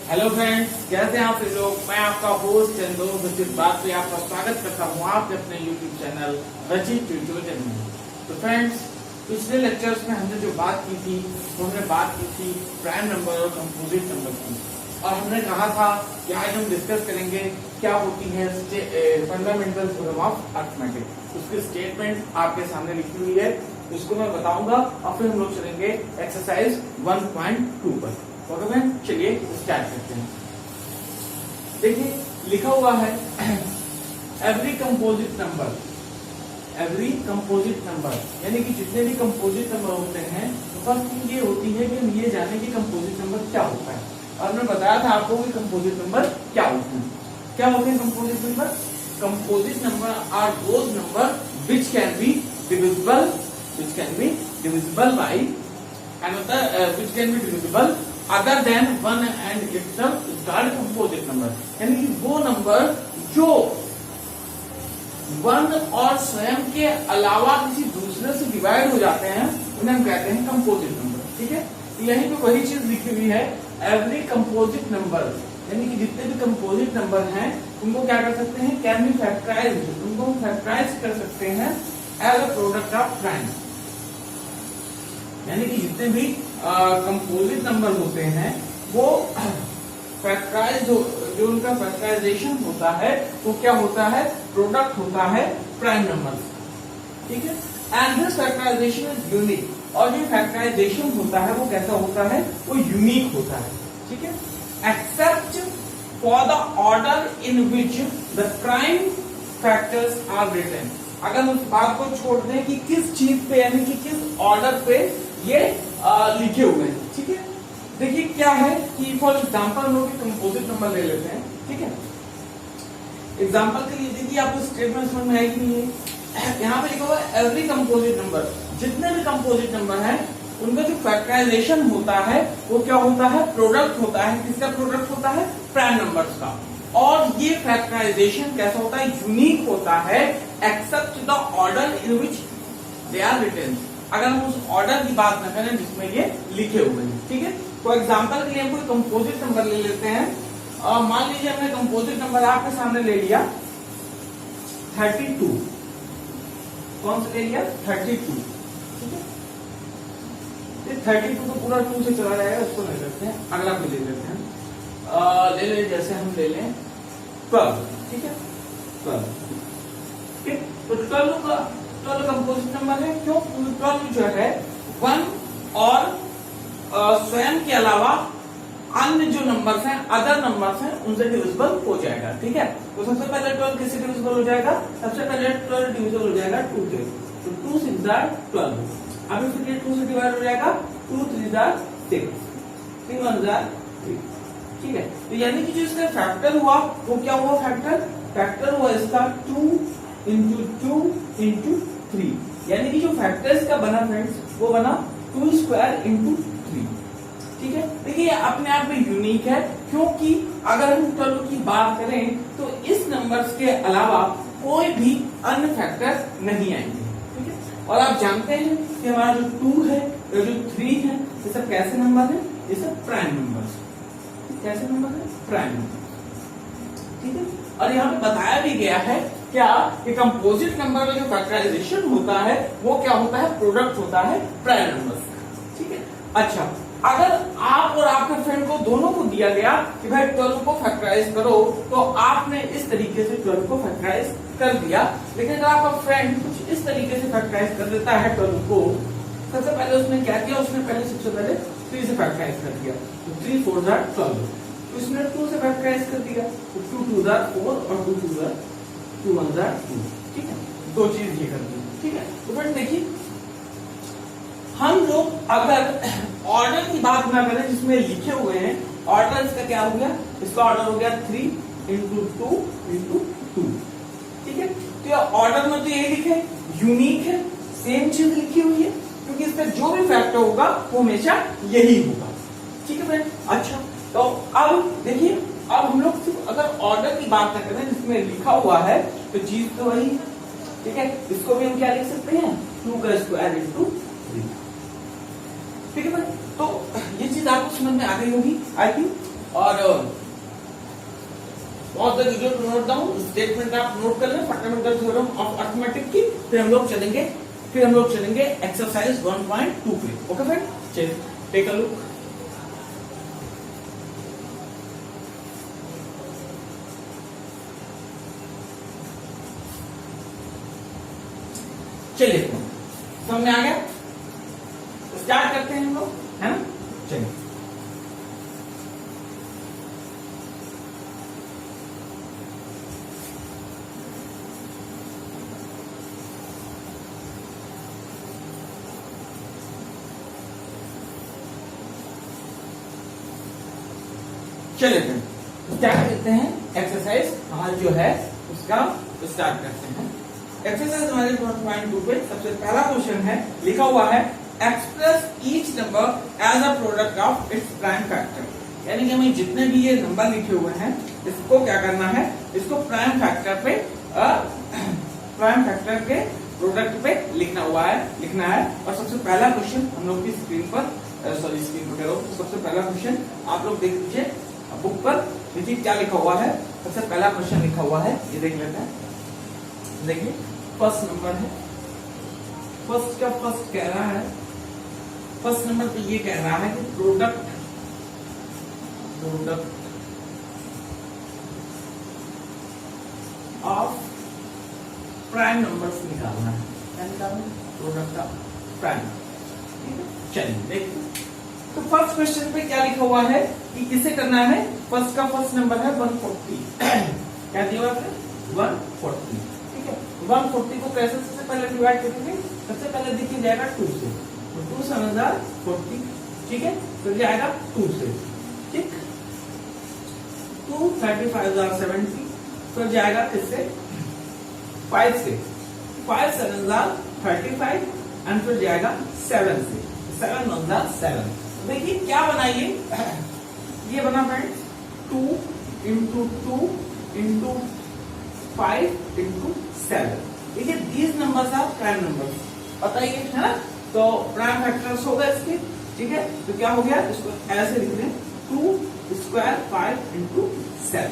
Hello friends, कैसे हैं आप लोग। मैं आपका होस्ट एंड दोस्त इस बात पे आपका स्वागत करता हूँ आपके अपने यूट्यूब चैनल रचित ट्यूटोरियल में। तो फ्रेंड्स, पिछले लेक्चर्स में हमने जो बात की थी तो हमने बात की थी प्राइम नंबर और कंपोजिट नंबर की, और हमने कहा था कि आज हम डिस्कस करेंगे क्या होती है फंडामेंटल थ्योरम ऑफ अरिथमेटिक। उसकी स्टेटमेंट आपके सामने लिखी हुई है, उसको मैं बताऊंगा और फिर हम लोग चलेंगे एक्सरसाइज 1.2 पर। ओके फ्रेंड, चलिए स्टार्ट करते हैं। देखिए लिखा हुआ है every composite number, every composite number यानी कि जितने भी कंपोजिट नंबर होते हैं तो फर्स्ट थिंग ये होती है कि हम ये जाने कि कंपोजिट नंबर क्या होता है। और मैं बताया था आपको कि कंपोजिट नंबर क्या होते हैं। क्या होते हैं composite number? Composite number are those number which can be divisible, which can be divisible by another, which can be divisible other than one and itself is called composite number। यानी कि वो number जो one और स्वयं के अलावा किसी दूसरे से डिवाइड हो जाते हैं उन्हें हम कहते हैं कंपोजिट नंबर। ठीक है, तो यहीं पे वही चीज लिखी हुई है, एवरी कंपोजिट नंबर यानी कि जितने भी कंपोजिट नंबर हैं उनको क्या कर सकते हैं, कैन बी फैक्टराइज्ड, उनको फैक्टराइज कर सकते हैं as a product of prime. यानी कि जितने भी कंपोजिट नंबर होते हैं वो फैक्टराइज जो उनका फैक्टराइजेशन होता है वो क्या होता है, प्रोडक्ट होता है प्राइम नंबर। ठीक है, and this factorization is unique, और जो फैक्टराइजेशन होता है वो कैसा होता है, वो यूनिक होता है। ठीक है, except for the order in which the prime factors are written. अगर उस बात को छोड़ दें कि किस चीज पे यानी कि किस ऑर्डर पे ये लिखे हुए हैं। ठीक है, देखिए क्या है कि फॉर एग्जांपल हम लोग कंपोजिट नंबर ले लेते हैं। ठीक है, एग्जांपल के लिए देखिए आपको स्टेटमेंट समझ में आई कि नहीं है। यहाँ पे लिखा हुआ है एवरी कंपोजिट नंबर, जितने भी कंपोजिट नंबर हैं उनका जो फैक्टराइजेशन होता है वो क्या होता है, प्रोडक्ट होता है। किसका प्रोडक्ट होता है, प्राइम नंबर्स का। और ये फैक्टराइजेशन कैसा होता है, यूनिक होता है, except the order in which they are written. अगर हम उस ऑर्डर की बात न करें जिसमें ये लिखे हुए हैं। ठीक है, तो एग्जांपल के लिए हम कोई कंपोजिट नंबर ले लेते हैं। मान लीजिए हमने कंपोजिट नंबर आपके सामने ले लिया 32। कौन सा ले लिया, 32। ठीक है, 32 तो पूरा 2 से चला जाएगा, उसको ले लेते हैं, अगला भी ले लेते हैं। ले ले जैसे हम ले लें 12। ठीक है, 12। ठीक है, तो 12 कंपोजिट नंबर है। क्यों? 12 जो है वन और स्वयं के अलावा अन्य जो नंबर्स हैं, अदर नंबर्स हैं, उनसे डिविजिबल हो जाएगा। ठीक है, तो सबसे पहले 12 किससे डिविजिबल हो जाएगा, सबसे पहले 12 डिविजिबल हो जाएगा 2 से। तो 2 6 12। अब इसके 2 से डिवाइड हो जाएगा 2 3 6, 3 1 3। ठीक है, तो यानी कि जो इसका फैक्टर हुआ वो क्या हुआ, फैक्टर हुआ इसका 2 इंटू 2 इंटू 3। यानी कि जो फैक्टर्स का बना फ्रेंड्स वो बना 2 स्क्वायर इंटू 3। ठीक है, देखिए अपने आप में यूनिक है, क्योंकि अगर हम 12 की बात करें तो इस नंबर्स के अलावा कोई भी अन्य फैक्टर नहीं आएंगे। ठीक है, और आप जानते हैं कि हमारा जो 2 है और जो 3 है ये सब कैसे नंबर है, ये सब प्राइम नंबर्स। कैसे नंबर है, प्राइम नंबर। ठीक है, और यहाँ पे बताया भी गया है क्या कि कंपोजिट नंबर में जो फैक्टराइजेशन होता है वो क्या होता है, प्रोडक्ट होता है प्राइम नंबर। ठीक है, अच्छा अगर आप और आपके फ्रेंड को दोनों को दिया गया कि भाई 12 को फैक्टराइज करो, तो आपने इस तरीके से 12 को फैक्टराइज कर दिया। लेकिन अगर आपका फ्रेंड कुछ इस तरीके से फैक्टराइज कर देता है 12 को, सबसे पहले उसने क्या किया, उसने पहले सबसे पहले 3 से फैक्टराइज कर दिया। तो 3 4 12, उसने 2 से फैक्टराइज कर दिया, तो 2 2 4 और 2 2 2 1 2। ठीक है, दो चीज ये कर दी। ठीक है, तो फ्रेंड देखिए हम लोग अगर ऑर्डर की बात ना करें जिसमें लिखे हुए हैं, ऑर्डर इसका क्या हो गया, इसका ऑर्डर हो गया 3 इंटू 2 इंटू 2। ठीक है, तो ऑर्डर में तो यही लिखे, यूनिक है, सेम चीज लिखी हुई है, क्योंकि इसका जो भी फैक्टर होगा वो हमेशा यही होगा। ठीक है फ्रेंड, अच्छा तो अब देखिए, अब हम लोग सिर्फ अगर ऑर्डर की बात ना करें जिसमें लिखा हुआ है तो चीज तो वही। ठीक है, इसको भी हम क्या लिख सकते हैं, 2 का स्क्वायर इंटू 3। ठीक है भाई, तो ये चीज आपको समझ में आ गई होगी आई थिंक। और of the video to note down statement आप नोट कर लें, फंडामेंटल थ्योरम ऑफ अरिथमेटिक की। फिर हम लोग चलेंगे एक्सरसाइज 1.2 पे। ओके फ्रेंड, चलिए टेक अ लुक। चलिए समझ में आ गया, स्टार्ट करते हैं हम लोग, है ना। चलिए चलिए स्टार्ट करते हैं एक्सरसाइज हमारा जो है उसका स्टार्ट करते हैं। एक्सरसाइज हमारे 1.2 पे सबसे पहला क्वेश्चन है, लिखा हुआ है express each number as a product of its prime factor. यानी कि हमें जितने भी ये नंबर लिखे हुए हैं इसको क्या करना है, इसको प्राइम फैक्टर पे प्राइम फैक्टर के प्रोडक्ट पे लिखना है। और सबसे पहला क्वेश्चन हम लोग की स्क्रीन पर स्क्रीन पर करो, सबसे पहला क्वेश्चन आप लोग देख लीजिए बुक पर, देखिए क्या लिखा हुआ है। सबसे पहला क्वेश्चन लिखा हुआ है, ये देख लेते हैं। देखिए फर्स्ट नंबर है, फर्स्ट का फर्स्ट कह रहा है, फर्स्ट नंबर पे ये कह रहा है कि प्रोडक्ट ऑफ प्राइम नंबर्स निकालना है, प्रोडक्ट ऑफ प्राइम। चलिए देखिए, तो फर्स्ट क्वेश्चन पे क्या लिखा हुआ है कि किसे करना है, फर्स्ट का फर्स्ट नंबर है 140 क्या दिया हुआ है 140, ठीक है। 140 को कैसे सबसे पहले डिवाइड करेंगे, सबसे पहले देखिए जाएगा 2 से, तो 2 7 40, ठीक है, तो जाएगा 2 से, ठीक, 2 35 70, तो जाएगा किससे 5 से, 5 7 35 एंड फिर जाएगा 7 से, 7 1 7। देखिए क्या बनाइए, ये बना फ्रेंड्स 2 into 2 into 5 into 7। देखिए these numbers are prime numbers, बताइए, है ना। तो प्राइम फैक्टर्स हो गए इसके, ठीक है। तो क्या हो गया, इसको ऐसे लिख लें 2 square 5 into 7।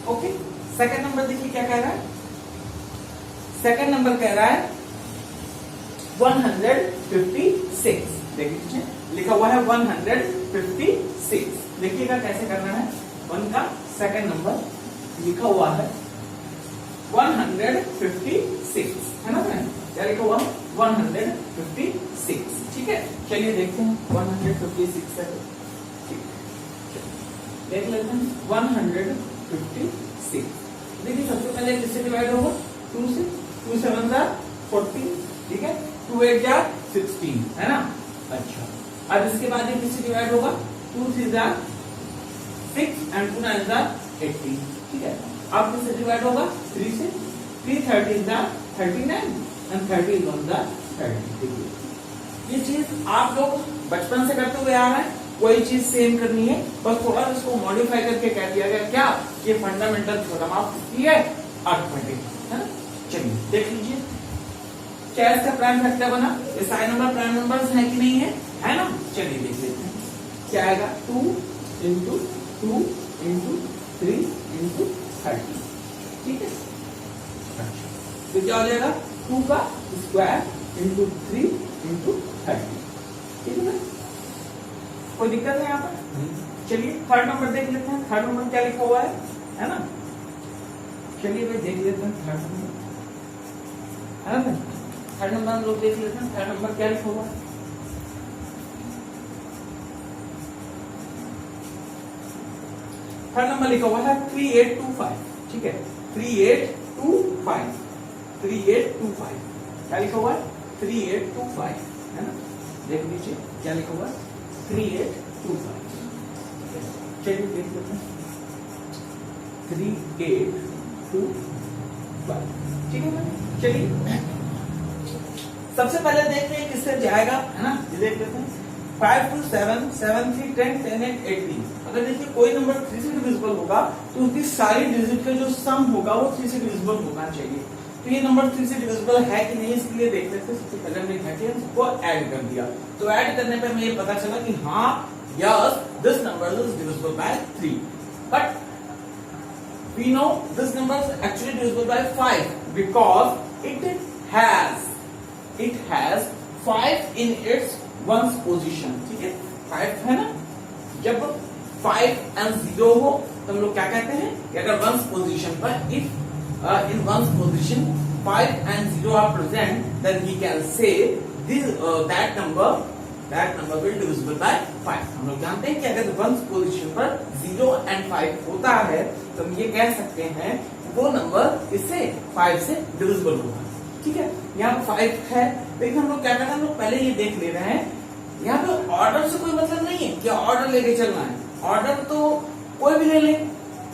Okay, second number देखिए क्या कह रहा है, सेकंड नंबर कह रहा है 156। देखिए लिखा हुआ है 156। देखिएगा कैसे करना है, 1 का सेकंड नंबर लिखा हुआ है 156, है ना फ्रेंड, क्या लिखा हुआ 156, ठीक है। चलिए देखते हैं 156 है, ठीक, देख लेते हैं 156। देखिए सबसे पहले किससे डिवाइड होगा, 2 से, 2 7 40, ठीक है, 2 8 16, है ना। अच्छा, अब इसके बाद ये किससे डिवाइड होगा, 2 3 6 एंड 2 9 18, ठीक है। अब किससे डिवाइड होगा, 3 से, 3 13 39 एंड 13 1 30। ये चीज आप लोग बचपन से करते हुए आ रहे हैं, कोई चीज सेम करनी है, बस थोड़ा इसको मॉडिफाई करके कह दिया गया क्या, ये फंडामेंटल थ्योरम ऑफ अरिथमेटिक, है ना। चलिए देख लीजिए क्या इसका प्राइम फैक्टर बना, ये सारे नंबर प्राइम नंबर्स हैं कि नहीं है ना। चलिए देख लेते हैं क्या आएगा, 2 into 2 into 3 into 30, ठीक है। अच्छा, तो क्या हो जाएगा 2 का स्क्वायर into 3 into 30, ठीक है ना, कोई दिक्कत नहीं यहाँ पर। चलिए थर्ड नंबर देख लेते हैं, थर्ड नंबर क्या लिखा हुआ है ना। चलिए भाई देख लेते हैं थर्ड नंबर, है ना। थर्ड नंबर हम लोग देख लेते हैं, थर्ड नंबर क्या लिखा हुआ है, थर्ड नंबर लिखा हुआ है 3825, ठीक है, 3825, 3825, क्या लिखा हुआ है 3825, है ना। देख लीजिए क्या लिखा हुआ है 3825, चलिए देख लेते हैं 3825, ठीक है। चलिए सबसे पहले देखते हैं किससे जाएगा, है ना, ये देख लेते हैं 5 2 7 7 3 10 10 8 18। अगर देखिए कोई नंबर 3 से डिविजिबल होगा तो उसकी सारी डिजिट का जो सम होगा वो 3 से डिविजिबल होना चाहिए। तो ये नंबर 3 से डिविजिबल है कि नहीं, इसके लिए देख लेते हैं। सबसे पहले हमने क्या किया, इसको ऐड कर दिया, तो ऐड करने पे हमें ये पता चला कि हाँ yes this number is divisible by 3. But we know this number is actually divisible by 5 because it has 5 in its ones position. ठीक है, 5 है ना, जब 5 and 0 हो तो हम लोग क्या कहते हैं कि अगर वंस पोजीशन पर if in one's position 5 and 0 are present, then we can say this that number will divisible by 5. हम लोग जानते हैं कि अगर वंस पोजीशन पर 0 and 5 होता है तो हम ये कह सकते हैं वो नंबर इससे 5 से डिविजिबल होगा. ठीक है, यहाँ पर 5 है, लेकिन हम लोग क्या करते हैं, हम लोग पहले ये देख ले रहे हैं यहाँ पे ऑर्डर से कोई मतलब नहीं है कि ऑर्डर लेके चलना है. ऑर्डर तो कोई भी ले ले,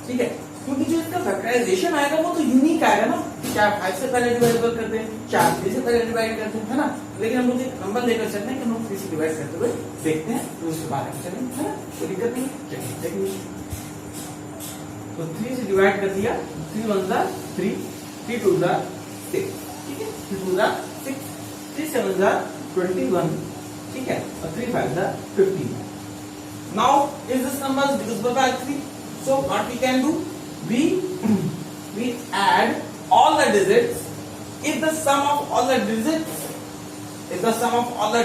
ठीक है, क्योंकि जो इसका फैक्टराइजेशन आएगा वो तो यूनिक आएगा ना. चाहे 5 से पहले डिवाइड करते हैं, चाहे 3 से पहले डिवाइड करते हैं, है ना. लेकिन हम लोग एक नंबर लेकर चलते हैं कि हम लोग 3 से डिवाइड करते हुए देखते हैं, तो उसके बाद चलेंगे, है ना, कोई दिक्कत नहीं. चलिए देखिए, तो 3 से डिवाइड कर दिया, 3 1 जा 3, 3 2 जा 6, ठीक है, 3 2 जा 6, 3 7 जा 21, ठीक है, और 3 5 जा 15. Now is this number divisible by 3? So what we can do? We add all the digits. If the sum of all the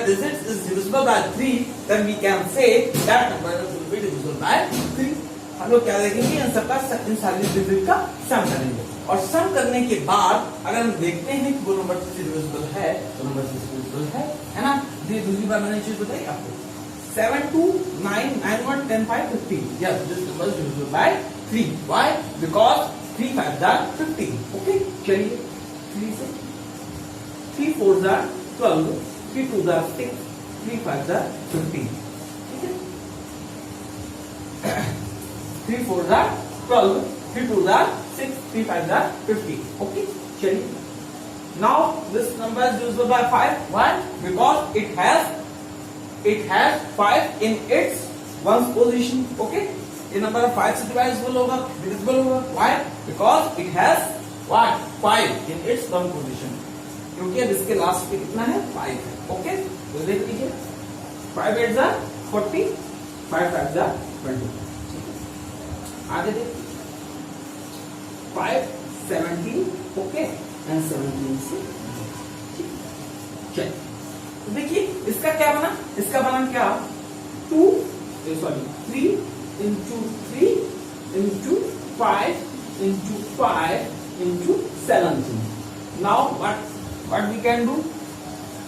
digits is divisible by 3, then we can say that number will be divisible by 3. हम लोग क्या देखेंगे, इन सबका इन सारी digit का सम करेंगे, और सम करने के बाद अगर हम देखते हैं कि वो नंबर से डिविजिबल है तो नंबर से डिविजिबल है ना. ये दूसरी बार मैंने चीज बताई आपको, 7 2 9 9 1 10 5 15. Yes, this number is divisible by 3. Why? Because 3 5 are 15. Okay, चलिए 3 से 3 4 are 12, 3 2 are 6, 3 5 are 15. ठीक है, 3 4 are 12, 3 2 are 6, 3 5 are 15. Okay, चलिए. Now this number is divisible by 5. Why? Because it has 5 in its ones position. Okay, ये number 5 से divisible होगा, divisible होगा. Why? Because it has what? 5 in its one position. क्योंकि अब इसके last पे कितना है, 5 है. ओके, तो देख लीजिए, 5 8 जा 40, 5 5 जा 20. आगे देखिए, 5 17, ओके, एंड 17 से चलिए. तो देखिए इसका क्या बना, इसका बना क्या, 3 into 3 into 5 into 5 into 17. Now what we can do,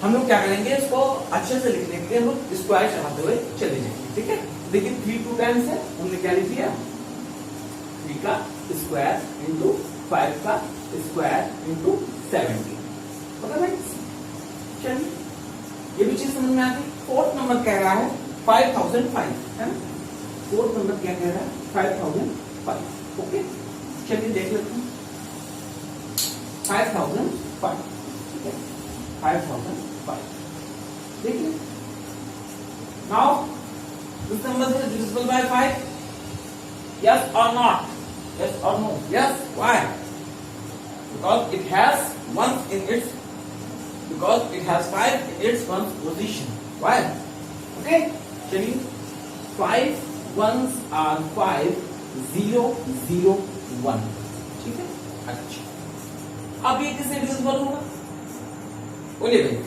हम लोग क्या करेंगे, इसको अच्छे से लिखने के लिए हम लोग स्क्वायर चढ़ाते हुए चले जाएंगे. ठीक है, देखिए 3 2 टाइम्स है, हमने क्या लिख दिया, 3 का स्क्वायर इंटू 5 का स्क्वायर इंटू 17. चलिए ये भी चीज समझ में आ गई. फोर्थ नंबर कह रहा है 5005, है ना. फोर्थ नंबर क्या कह रहा है, 5005. ओके, चलिए देख लेते हैं. 5005, ठीक है, 5005. देखिए, now this number is divisible by 5. Yes or not? Yes or no? Yes. Why? Because it has 1 in its, because it has 5 in its one position. Why? Okay. चलिए, 5 ones are 5 0 0 1. ठीक है, अच्छा. अब ये किससे डिविजिबल होगा, बोलिए भाई.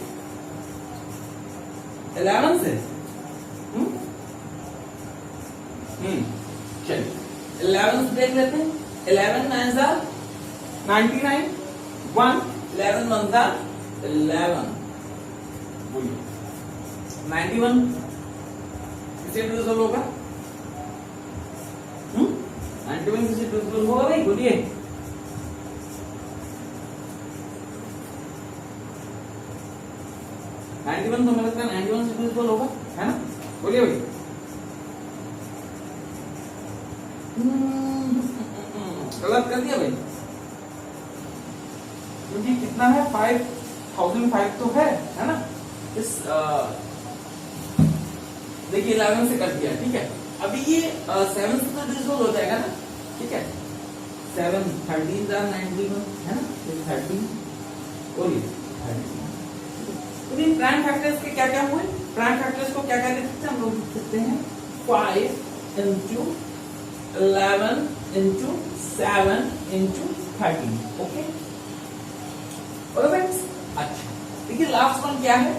11 से. चलिए 11 से देख लेते हैं. 11 9 जा 99, 1 11 1 जा 11, बोलिए 91 किससे डिविजिबल होगा, 91 किससे डिविजिबल होगा भाई, बोलिए. तो मुझे लगता है 91 से डिविजिबल होगा, है ना, बोलिए भाई. गलत कर दिया भाई, क्योंकि कितना है, 5005 तो है ना. इस देखिए 11 से कर दिया. ठीक है, अभी ये 7 से तो डिविजिबल हो जाएगा ना. ठीक है, 7 13 जा 91, है ना, 13, बोलिए 13. तो इन प्राइम फैक्टर्स के क्या क्या हुए, प्राइम फैक्टर्स को क्या क्या लिख सकते हैं हम लोग, लिख सकते हैं 5 into 11 into 7 into 13. ओके और फ्रेंड्स अच्छा देखिए लास्ट वन क्या है,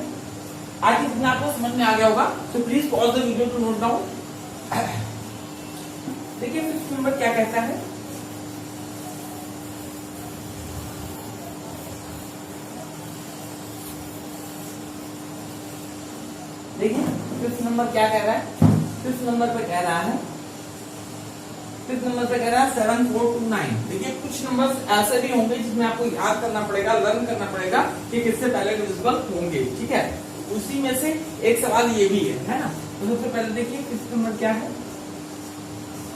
आज इतना आपको समझ में आ गया होगा, तो please pause the video to note down. देखिए फिफ्थ नंबर क्या कहता है, देखिए फिफ्थ नंबर क्या कह रहा है, फिफ्थ नंबर पे कह रहा है, फिफ्थ नंबर पे कह रहा है 7 4 2 9। देखिए कुछ नंबर्स ऐसे भी होंगे जिसमें आपको याद करना पड़ेगा, लर्न करना पड़ेगा कि किससे पहले डिविजिबल होंगे, ठीक है। उसी में से एक सवाल ये भी है ना। तो सबसे पहले देखिए फिफ्थ नंबर क्या है,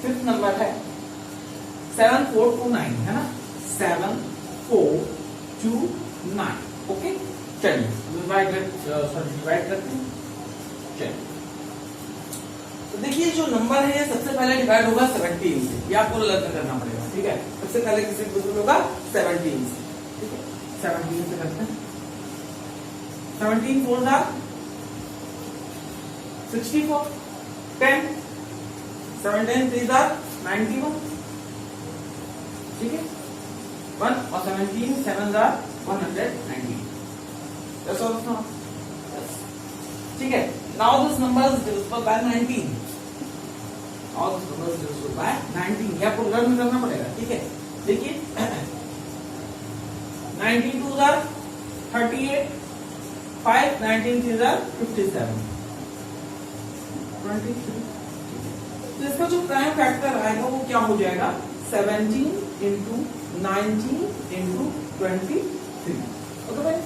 फिफ्थ नंबर है 7 4 2 9 है ना, 7 4 2 9। ओके चलिए डिवाइड करते हैं। चलिए तो देखिए जो नंबर है सबसे पहले डिवाइड होगा 17 से, ये आपको लर्न करना पड़ेगा, ठीक है। सबसे पहले किससे डिवाइड होगा 17 से, ठीक है। 17 से करते हैं, 17 4 जा 64, 10 17 3 जा 91, ठीक है। 1 और 17 7 जा 190, that's all now, ठीक है। Now this number is divisible by 19. Now this number is divisible by 19. ये आपको लर्न करना पड़ेगा, ठीक है। देखिए 19 2 जा 38, 5 19 3 जा 57, 23। तो इसका जो प्राइम फैक्टर आएगा वो क्या हो जाएगा 17 into 19 into 23। ओके भाई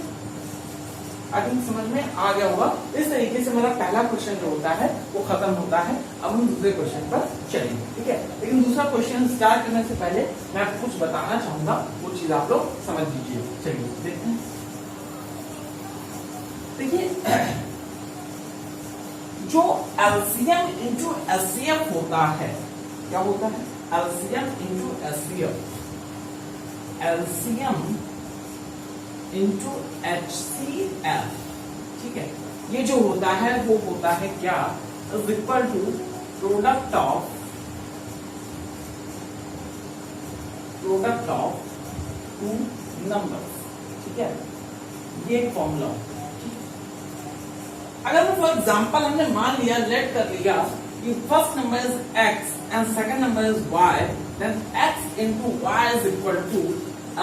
आई थिंक समझ में आ गया होगा। इस तरीके से मेरा पहला क्वेश्चन जो होता है वो खत्म होता है। अब हम दूसरे क्वेश्चन पर चलेंगे, ठीक है। लेकिन दूसरा क्वेश्चन स्टार्ट करने से पहले मैं आपको कुछ बताना चाहूंगा, वो चीज आप लोग समझ लीजिए। चलिए देखते हैं। देखिए जो एलसीएम इंटू एचसीएफ होता है, क्या होता है LCM into HCF, LCM into HCF, ठीक है। ये जो होता है वो होता है क्या is equal to product of two numbers, ठीक है। ये एक फॉर्मूला होता है। अगर फॉर एग्जांपल हमने मान लिया, लेट कर लिया कि first number is x and second number is y, then x into y is equal to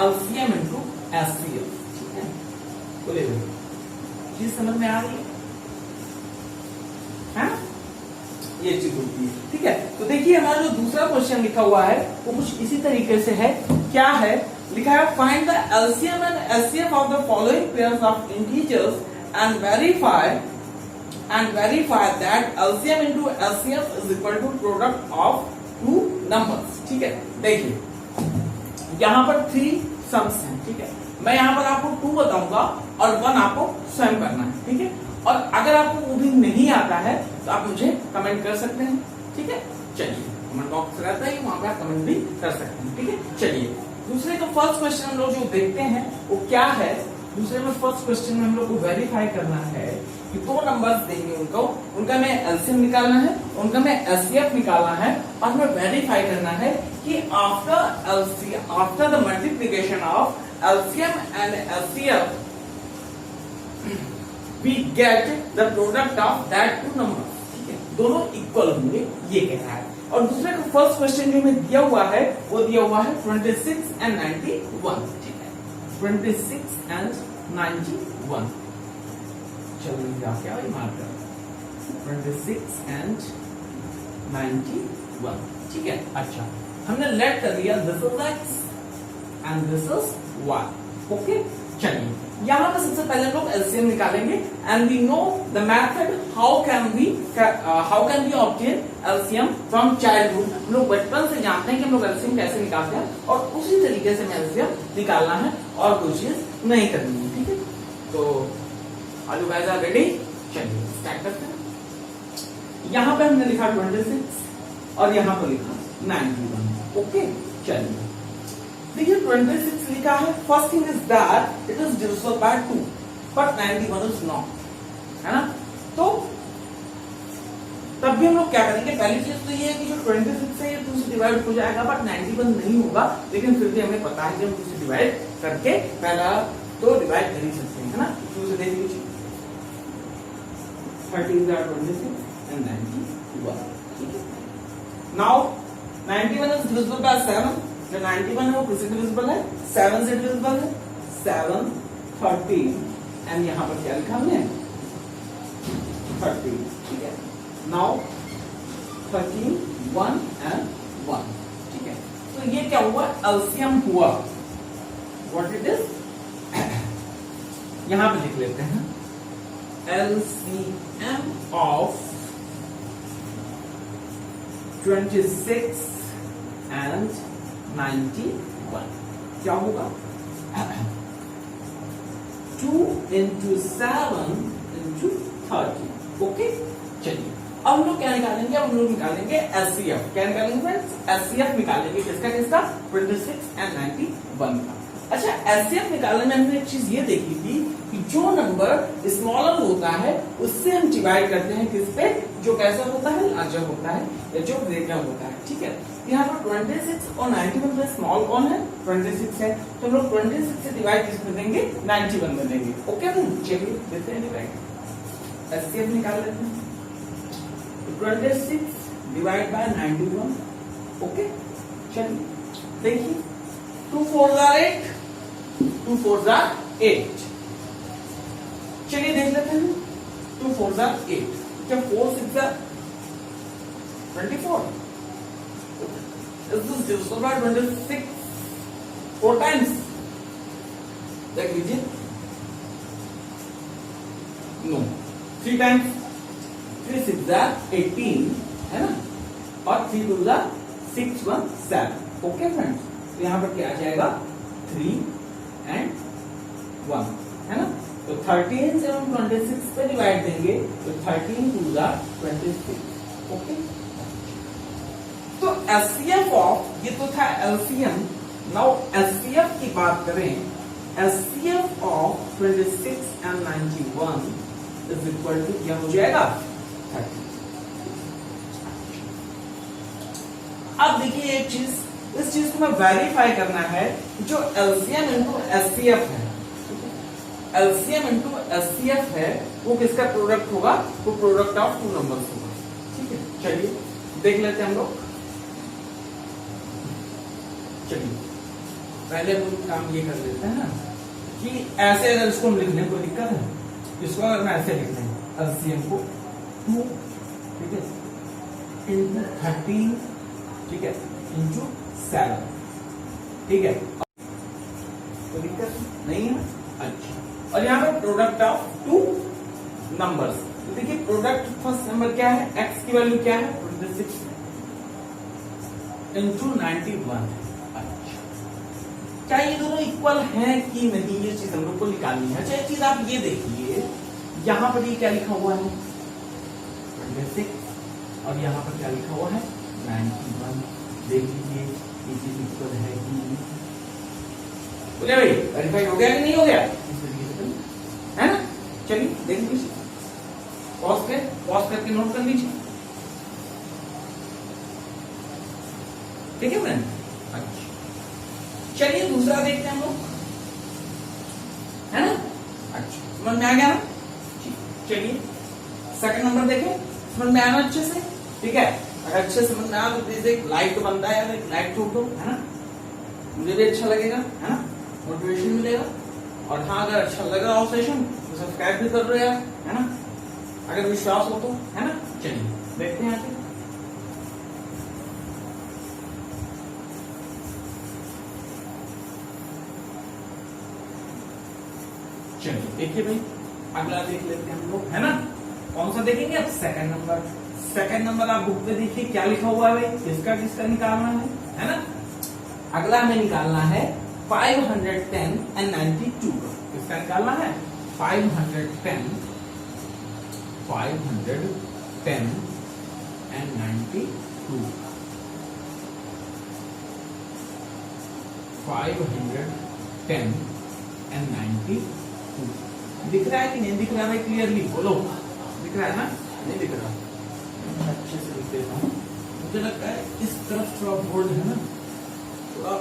LCM into HCF। चीज समझ में आ रही है? ये चीज होती है, ठीक है। तो देखिए हमारा जो दूसरा क्वेश्चन लिखा हुआ है वो कुछ इसी तरीके से है। क्या है लिखा है, find the LCM and HCF of the following pairs of integers and verify that LCM into HCF is equal to product of two numbers, ठीक है। देखिए यहां पर 3 सम्स हैं, ठीक है। मैं यहां पर आपको 2 बताऊंगा और 1 आपको स्वयं करना है, ठीक है। और अगर आपको वो भी नहीं आता है तो आप मुझे कमेंट कर सकते हैं, ठीक है। चलिए कमेंट बॉक्स रहता है वहां पर आप कमेंट भी कर सकते हैं, ठीक है। चलिए दूसरे का फर्स्ट क्वेश्चन हम लोग जो देखते हैं वो क्या है। दूसरे में फर्स्ट क्वेश्चन में हम लोग को वेरीफाई करना है कि 2 नंबर्स देंगे उनको, उनका में एलसीएम निकालना है, उनका में एचसीएफ निकालना है और हमें वेरीफाई करना है कि after the multiplication of LCM and HCF we get the product of that two numbers, ठीक है। दोनों इक्वल होंगे ये कह रहा है। और दूसरे का फर्स्ट क्वेश्चन जो हमें दिया हुआ है वो दिया हुआ है 26 and 91, ठीक है। 26 and 91, चलो क्या वही मार्कर 26 and 91, ठीक है। अच्छा हमने लेट कर दिया this is x and this is y, okay. चलिए यहां पर सबसे पहले हम लोग एलसीएम निकालेंगे and we know the method how can we obtain LCM from childhood. हम लोग बचपन से जानते हैं कि हम लोग एलसीएम कैसे निकालते हैं और उसी तरीके से हमें एलसीएम निकालना है और कोई चीज नहीं करनी है, ठीक है। तो are you guys are ready? चलिए स्टार्ट करते हैं। यहां पे हमने लिखा 26 और यहां पर लिखा 91, ओके। चलिए देखिए 26 लिखा है, first thing is that it is divisible by 2 but 91 is not, है ना। तो तब भी हम लोग क्या करेंगे, पहली चीज तो ये है कि जो 26 है ये 2 से डिवाइड हो जाएगा, बट 91 नहीं होगा, लेकिन फिर भी हमें पता है कि हम 2 से डिवाइड करके पहला तो डिवाइड कर ही सकते हैं, है ना। 2 से देख लीजिए, 13 26 and 91, ठीक है। नाउ 91 is divisible by 7, जो 91 है वो किससे डिविजिबल है, 7 से डिविजिबल है, 7 13 एंड यहाँ पर क्या लिखा हमने 13, ठीक है। नाउ 13 1 and 1, ठीक है। तो ये क्या हुआ, एलसीएम हुआ, व्हाट इट इज, यहां पे लिख लेते हैं LCM of 26 and 91 क्या होगा, 2 into 7 into 30, ओके। चलिए अब हम लोग क्या निकालेंगे, अब हम लोग निकालेंगे एचसीएफ, क्या निकालेंगे फ्रेंड्स, एचसीएफ निकालेंगे, किसका किसका, 26 and 91 का। अच्छा, एचसीएफ निकालने में हमने एक चीज ये देखी थी कि जो नंबर स्मॉलर होता है उससे हम डिवाइड करते हैं किस पे, जो कैसा होता है, लार्जर होता है या जो ग्रेटर होता है, ठीक है। यहाँ पर 26 और 91 में स्मॉल कौन है, 26 है, तो हम लोग 26 से डिवाइड किस में देंगे, 91 में देंगे, ओके। चलिए देते हैं डिवाइड, एचसीएफ निकाल लेते हैं, 26 डिवाइड बाय 91, ओके। चलिए देखिए, 2 4 8, 2 4 8, चलिए देख लेते हैं, 2 4 8, क्या 4 6 24, is this divisible by 26 4 times, देख लीजिए, नो 3 टाइम्स, 3 6 18 है ना, और 3 2 6 1 7, ओके फ्रेंड्स। तो यहाँ पर क्या आ जाएगा, 3 and 1, है ना। तो 13 से हम 26 पे डिवाइड देंगे, तो 13 2 26, ओके। तो एचसीएफ ऑफ, ये तो था एलसीएम, नाउ एचसीएफ की बात करें, HCF of 26 and 91 is equal to क्या हो जाएगा, 30। अब देखिए एक चीज, इस चीज को मैं वेरीफाई करना है, जो एलसीएम इंटू एचसीएफ है, एलसीएम इंटू एचसीएफ है, वो किसका प्रोडक्ट होगा, वो प्रोडक्ट ऑफ 2 नंबर्स होगा, ठीक है। चलिए देख लेते हैं हम लोग, चलिए पहले हम काम ये कर लेते हैं ना कि ऐसे अगर इसको हम लिखने कोई दिक्कत है, इसको अगर मैं ऐसे लिख दें, एलसीएम को 2, ठीक है, इंटू 13, ठीक है, इंटू 7, ठीक है, कोई दिक्कत नहीं है, अच्छा। और यहाँ पे प्रोडक्ट ऑफ 2 नंबर्स, तो देखिए प्रोडक्ट फर्स्ट नंबर क्या है, x की वैल्यू क्या है, 26 इंटू 91, अच्छा। क्या ये दोनों इक्वल हैं कि नहीं, ये चीज हम लोग को निकालनी है। अच्छा एक चीज आप ये देखिए, यहाँ पर ये क्या लिखा हुआ है, 26, और यहाँ पर क्या लिखा हुआ है, 91, देख लीजिए ये चीज इक्वल है कि नहीं, बोले भाई वेरीफाई हो गया कि नहीं हो गया, है ना। चलिए देख लीजिए, पॉज करके नोट कर लीजिए, ठीक है फ्रेंड। अच्छा चलिए दूसरा देखते हैं हम लोग, है ना। अच्छा समझ में आ गया ना, चलिए सेकंड नंबर देखें, समझ में आया ना अच्छे से, ठीक है। अगर अच्छे समझ में आया तो प्लीज एक लाइक तो बनता है, एक लाइक ठोक दो, है ना, मुझे भी अच्छा लगेगा, है ना, मोटिवेशन मिलेगा। और हाँ अगर अच्छा लग रहा हो सेशन तो सब्सक्राइब भी कर दो यार, है ना, अगर विश्वास हो तो, है ना। चलिए देखते हैं आगे, चलिए देखिए भाई अगला देख लेते हैं हम लोग, है ना। कौन सा देखेंगे अब, सेकंड नंबर। सेकंड नंबर आप बुक पे देखिए क्या लिखा हुआ है भाई, किसका किसका निकालना है ना। अगला हमें निकालना है 510 and 92 का, किसका निकालना है, 510 and 92, 510 and 92, दिख रहा है कि नहीं दिख रहा है, क्लियरली बोलो, दिख रहा है ना, नहीं दिख रहा, अच्छे से लिख देता हूँ। मुझे लगता है इस तरफ थोड़ा बोर्ड है ना, थोड़ा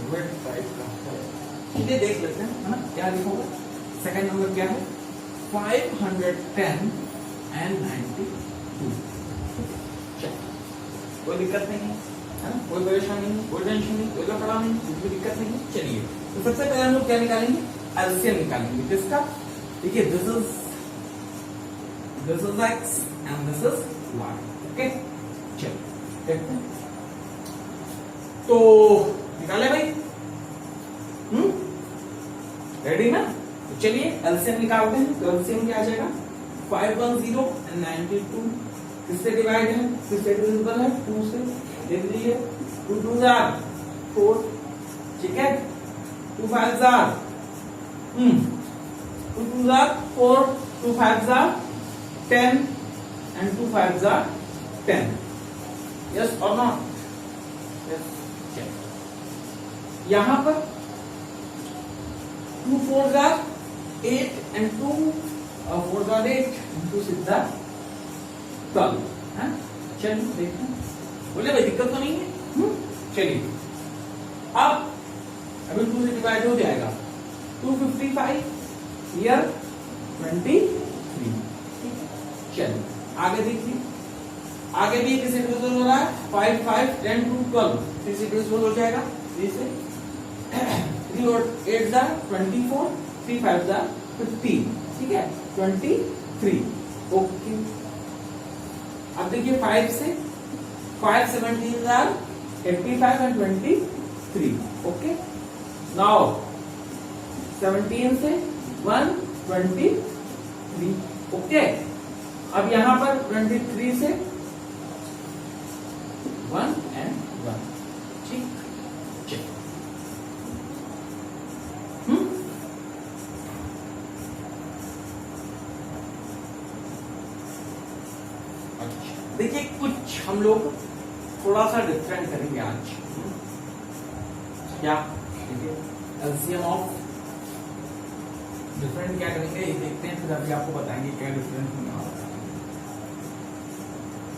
वेट टाइप का है। ठीक है, देख लेते हैं, है ना, क्या लिखोगे। सेकंड नंबर क्या है, 510 and 92। कोई दिक्कत नहीं है ना, कोई परेशानी नहीं, कोई टेंशन नहीं, कोई लफड़ा नहीं, कोई दिक्कत नहीं। चलिए, तो सबसे पहले हम लोग क्या निकालेंगे, एलसीएम निकालेंगे किसका। देखिए, this is X and this is Y. Okay, चलिए देखते हैं। तो निकाले भाई, रेडी ना। तो चलिए एलसीएम निकालते हैं। तो एलसीएम क्या आ जाएगा, 510 and 92 किससे डिवाइड है, किससे डिविजिबल है, 2 से। देख लीजिए, 2 2 जार 4, ठीक है, 2 5 jar 2 2 jar 4, 2 5 jar 10 and 2 5 jar 10। Yes और नॉट, यस। यहां पर 2 4 jar 8 and 2 4 jar 8 and 2 6 jar 12 है। चलिए देखते हैं, बोले भाई दिक्कत तो नहीं है। चलिए, अब अभी 2 से डिवाइड हो जाएगा, 255 हियर 23। चलिए आगे देखिए, आगे भी किसी डिविजिबल हो रहा है, 5 5 10 2 12 किसी डिविजिबल हो जाएगा 3 से। 3 और 8 जार 24, 3 5 जार 15, ठीक है, 23। ओके, अब देखिए 5 से 5 17 जार 85 and 23। ओके, नाउ 17 से 1 23। ओके, अब यहां पर 23 से 1 and 1, ठीक। देखिए, कुछ हम लोग थोड़ा सा डिफरेंट करेंगे आज। क्या एलसीएम ऑफ डिफरेंट क्या करेंगे, ये देखते हैं, फिर अभी आपको बताएंगे क्या डिफरेंट होने वाला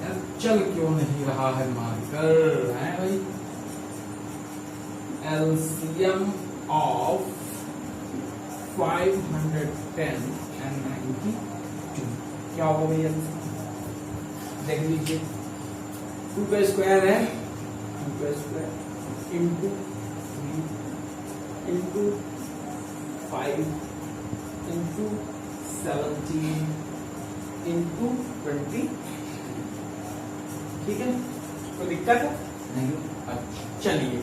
है। चल क्यों नहीं रहा है मार्कर, है भाई। एलसीएम ऑफ 510 and 92 क्या होगा भैया, देख लीजिए। 2 का स्क्वायर है, 2 का square into 3 into 5 into 17 into 20। ठीक है, कोई दिक्कत है नहीं। अच्छा चलिए,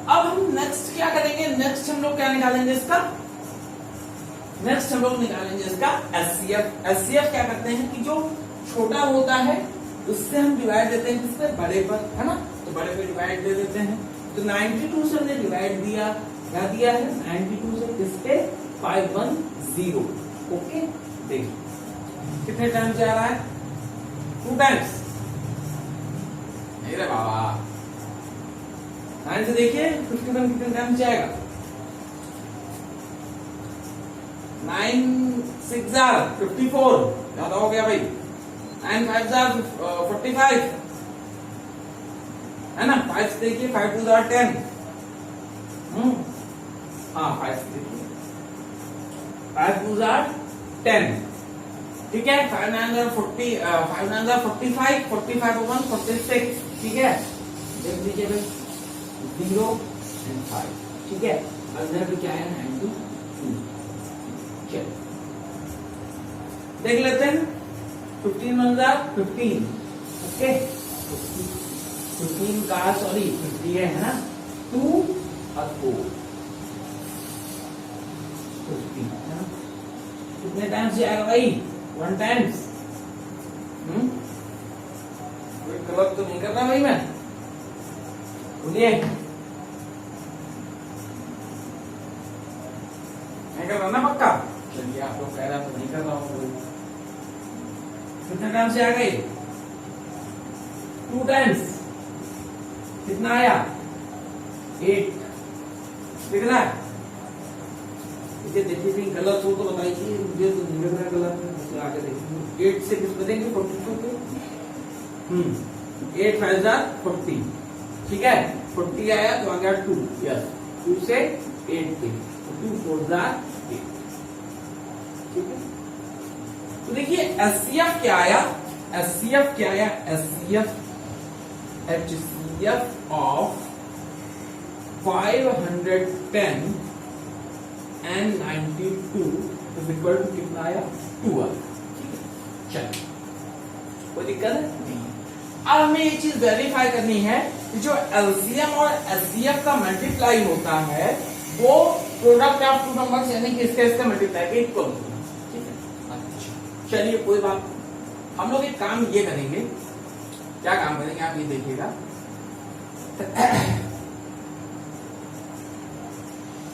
अब हम नेक्स्ट क्या करेंगे, नेक्स्ट हम लोग क्या निकालेंगे इसका, नेक्स्ट हम लोग निकालेंगे इसका एचसीएफ। एचसीएफ क्या करते हैं कि जो छोटा होता है उससे हम डिवाइड देते हैं किस पे, बड़े पर, है ना। तो बड़े पे डिवाइड दे देते हैं। तो 92 से हमने डिवाइड दिया, क्या दिया है, 92 से किस पे, 510। ओके, देखिए कितने टाइम्स जा रहा है, 2 टाइम्स। नहीं रे बाबा, 9 से देखिए 51 कितने टाइम्स जाएगा, 9 6 जार 54, ज्यादा हो गया भाई। 9 5 जार 45, है ना। 5 से देखिए, 5 2 जार 10। हाँ 5 से देखिए, 5 2 जार 10, ठीक है। 5 9 जार 40, 5 9 जार 45, 45 1 46, ठीक है। देख लीजिए भाई, 0 and 5, ठीक है। अंदर भी क्या है, 92। चलो देख लेते हैं, 15 1 जार 15, ओके। 15 का सॉरी 50 है ना, 2 और 4 50, है ना। कितने टाइम्स जाएगा भाई, 1 टाइम्स। कोई गलत तो नहीं कर रहा भाई मैं, बोलिए, नहीं कर रहा ना पक्का। चलिए, आप लोग कह रहा तो नहीं कर रहा हूँ। कितने टाइम्स से आ गए, 2 टाइम्स। कितना आया, 8, दिख रहा है। देखिए कहीं गलत हो तो बताइए, मुझे तो नहीं लग रहा गलत है। आगे देखिए, 8 से किस पे देंगे, 42 पे। 8 5 40, ठीक है, 40 आया तो आ गया 2, यस 2 से 8 पे 2 4 8, ठीक है। तो देखिए एचसीएफ क्या आया, एचसीएफ क्या आया, HCF of 510 and 92 is equal to कितना आया 12, ठीक है। चलिए कोई दिक्कत है नहीं। अब हमें ये चीज वेरीफाई करनी है कि जो एलसीएम और एचसीएफ का मल्टीप्लाई होता है वो प्रोडक्ट ऑफ टू नंबर्स यानी कि इसका मल्टीप्लाई के इक्वल होगा, ठीक है। अच्छा चलिए कोई बात, हम लोग एक काम ये करेंगे, क्या काम करेंगे आप ये देखिएगा,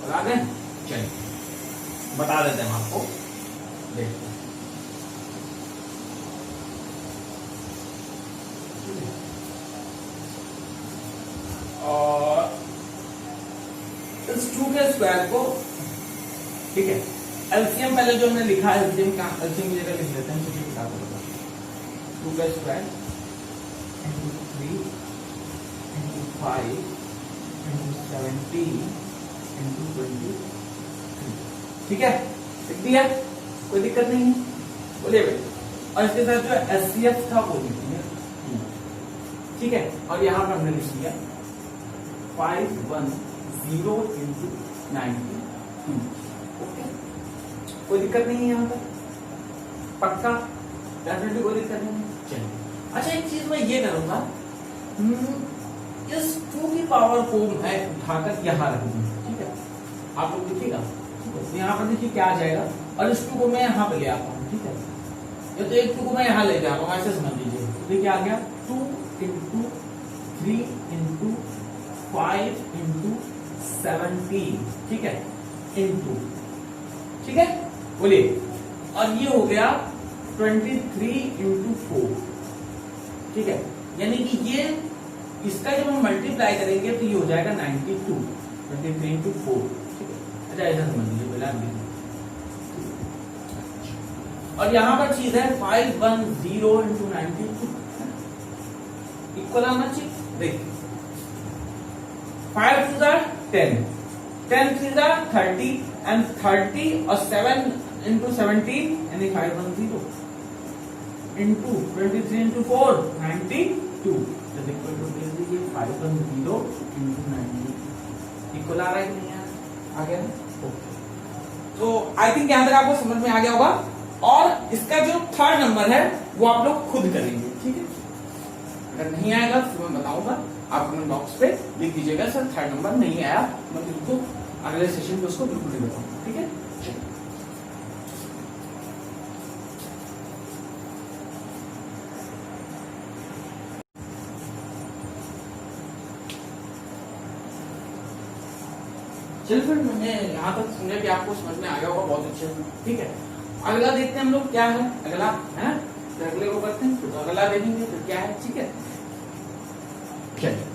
बता दें, चलिए बता देते हैं आपको, देखते हैं। और इस 2 के स्क्वायर को, ठीक है, एलसीएम पहले जो हमने लिखा है एलसीएम का, एलसीएम की जगह लिख लेते हैं, चलिए बता दो 2 का square into 3 into 5 into 17 into 23, ठीक है, लिख दिया, कोई दिक्कत नहीं है, बोलिए भाई। और इसके साथ जो एचसीएफ था वो लिख दिया, ठीक है, और यहां पर हमने लिख दिया 510 into 92, ओके, कोई दिक्कत नहीं है यहाँ पर, पक्का, डेफिनेटली कोई दिक्कत नहीं है। चलिए अच्छा एक चीज मैं ये करूंगा, इस 2 की पावर को मैं उठाकर यहाँ रख दूंगा, ठीक है, आप लोग देखिएगा, यहाँ पर देखिए क्या आ जाएगा, और इस 2 को मैं यहाँ पे ले आता हूँ, ठीक है, या तो एक 2 को मैं यहाँ ले जाता हूँ, ऐसे समझ लीजिए, देखिए आ गया 2 into 3 into 5 into 17, ठीक है, into, ठीक है, बोलिए, और ये हो गया 23 into 4, ठीक है, यानी कि ये इसका जब हम मल्टीप्लाई करेंगे तो ये हो जाएगा 92, 23 into 4, ठीक है, अच्छा ऐसा समझ लीजिए पहले, और यहां पर चीज है 510 into 92 इक्वल आना चाहिए, देखिए 5 2 10, 10 3 30 and 30 और 7 into 17 यानी 510 into 23 into 4 92 is equal to 510 into 90 equal आ रहा है कि नहीं आ गया? ओके, तो आई थिंक यहां तक आपको समझ में आ गया होगा, और इसका जो थर्ड नंबर है वो आप लोग खुद करेंगे, ठीक है, अगर नहीं आएगा तो मैं बताऊंगा, आप कमेंट बॉक्स पे लिख दीजिएगा सर थर्ड नंबर नहीं आया, मैं बिल्कुल अगले सेशन में उसको बिल्कुल नहीं बताऊंगा, ठीक है। चलिए फिर मैंने यहाँ तक सुना कि आपको समझ में आ गया होगा बहुत अच्छे से, ठीक है। अगला देखते हैं हम लोग क्या है, अगला है ना, तो अगले को करते हैं, तो अगला देखेंगे तो क्या है, ठीक है। चलिए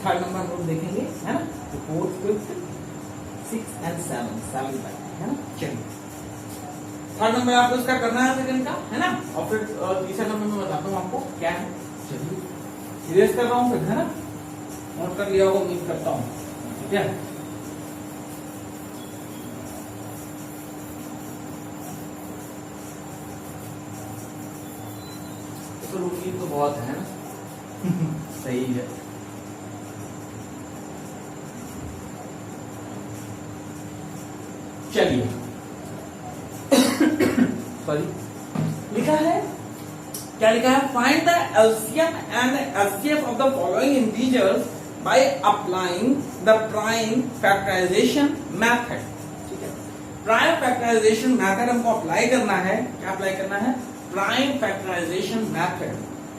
थर्ड नंबर हम लोग देखेंगे, है ना, तो 4 5 6 and 7 है ना। चलिए थर्ड नंबर आपको इसका करना है सेकंड का, है ना, और फिर तीसरा नंबर में बताता हूँ आपको क्या है। चलिए इरेज कर रहा हूँ फिर, है ना, नोट कर लिया होगा उम्मीद करता हूँ, ठीक है। तो रूटीन तो बहुत है ना सही है। चलिए सॉरी लिखा है, क्या लिखा है, find the LCM and HCF of the following integers by applying the prime factorization method, ठीक है। प्राइम फैक्टराइजेशन मेथड हमको अप्लाई करना है, क्या अप्लाई करना है, प्राइम फैक्टराइजेशन मेथड,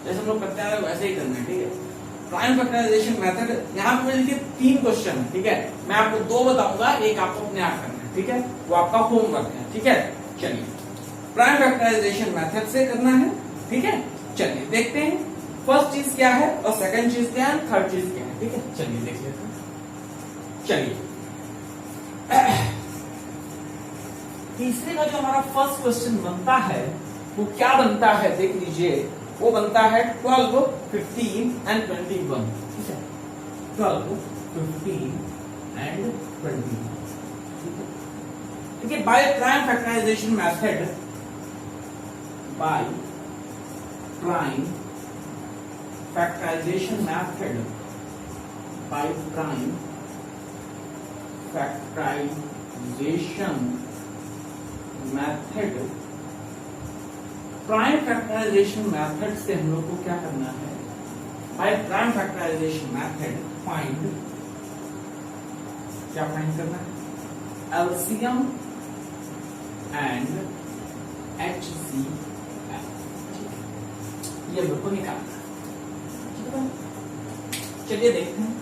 जैसे हम लोग करते हैं वैसे ही करना है, ठीक है। प्राइम फैक्टराइजेशन मेथड यहाँ पे देखिए 3 क्वेश्चन है, ठीक है, मैं आपको 2 बताऊंगा, एक आपको अपने आप करना है, ठीक है, वो आपका होमवर्क है, ठीक है। चलिए प्राइम फैक्टराइजेशन मेथड से करना है, ठीक है। चलिए देखते हैं फर्स्ट चीज क्या है और सेकंड चीज क्या है, थर्ड चीज क्या है, ठीक है। चलिए देख लेते हैं। चलिए तीसरे का जो हमारा फर्स्ट क्वेश्चन बनता है वो क्या बनता है, देख लीजिए, वो बनता है 12, 15 एंड 21, ठीक है, 12, 15 एंड 21, ठीक है। By prime factorization method, by prime factorization method, by prime factorization method, prime factorization method से हम लोग को क्या करना है, by prime factorization method find, क्या फाइंड करना है, एलसीएम एंड एचसीएफ, ये बिल्कुल निकालना है। चलिए देखते हैं।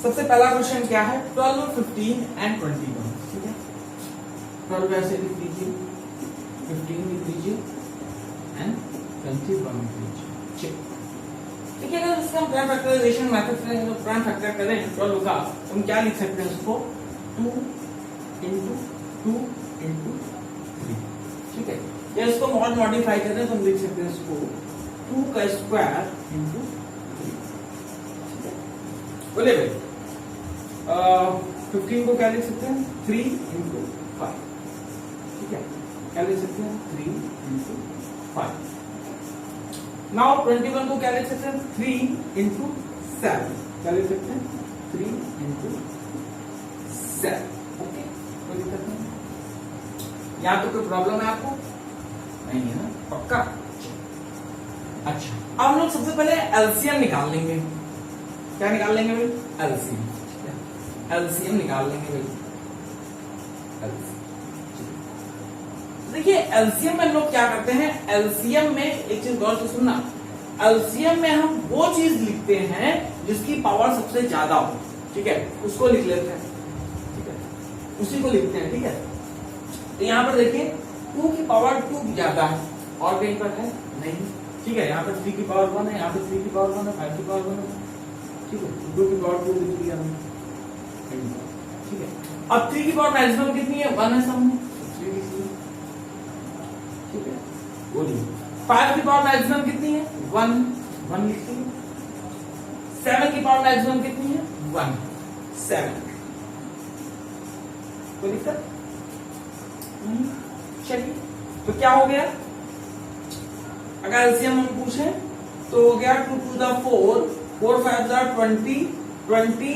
सबसे पहला क्वेश्चन क्या है, 12, 15 एंड 21, ठीक है। 12 ऐसे लिख दीजिए, 15 लिख दीजिए एंड 21 लिख दीजिए, ठीक है। अगर इसका हम प्राइम फैक्टराइजेशन मेथड से प्राइम फैक्टर करें 12 का, तो हम क्या लिख सकते हैं उसको, 2 into 2 into 3, ठीक है। या इसको मॉडिफाई करें तो हम लिख सकते हैं इसको 2 का स्क्वायर into 3, ठीक है। बोले भाई 15 को क्या लिख सकते हैं, 3 into 5, ठीक है। क्या लिख सकते हैं, 3 into 5। नाउ 21 को क्या लिख सकते हैं, 3 into 7, क्या लिख सकते हैं, 3 into 7, ओके। कोई दिक्कत नहीं, यहाँ तो कोई प्रॉब्लम है आपको नहीं है ना, पक्का। अच्छा, अब हम लोग सबसे पहले एलसीएम निकाल लेंगे। क्या निकाल लेंगे भाई, एलसीएम, एलसीएम निकाल लेंगे भाई, देखिए एलसीएम में हम लोग क्या करते हैं, एलसीएम में एक चीज गौर से सुनना, एलसीएम में हम वो चीज लिखते हैं जिसकी पावर सबसे ज्यादा हो, ठीक है, उसको लिख लेते हैं, ठीक है, उसी को लिखते हैं, ठीक है। तो यहाँ पर देखिए 2 की पावर 2 ज्यादा है, और कहीं पर है नहीं, ठीक है। यहाँ पर 3 की पावर 1 है, यहाँ पर 3 की पावर 1 है, 5 की पावर 1 है, ठीक है। 2 की पावर 2 लिख दिया हमने, ठीक है। अब 3 की पावर मैक्सिमम कितनी है, 1 है सामने, 3 लिख दिया, ठीक है। बोलिए 5 की पावर मैक्सिमम कितनी है, 1 लिख दिया। 7 की पावर मैक्सिमम कितनी है, 1, 7। कोई दिक्कत नहीं, चलिए। तो क्या हो गया, अगर एलसीएम हम पूछे तो हो गया 2 to the 4, 4 5 are 20, 20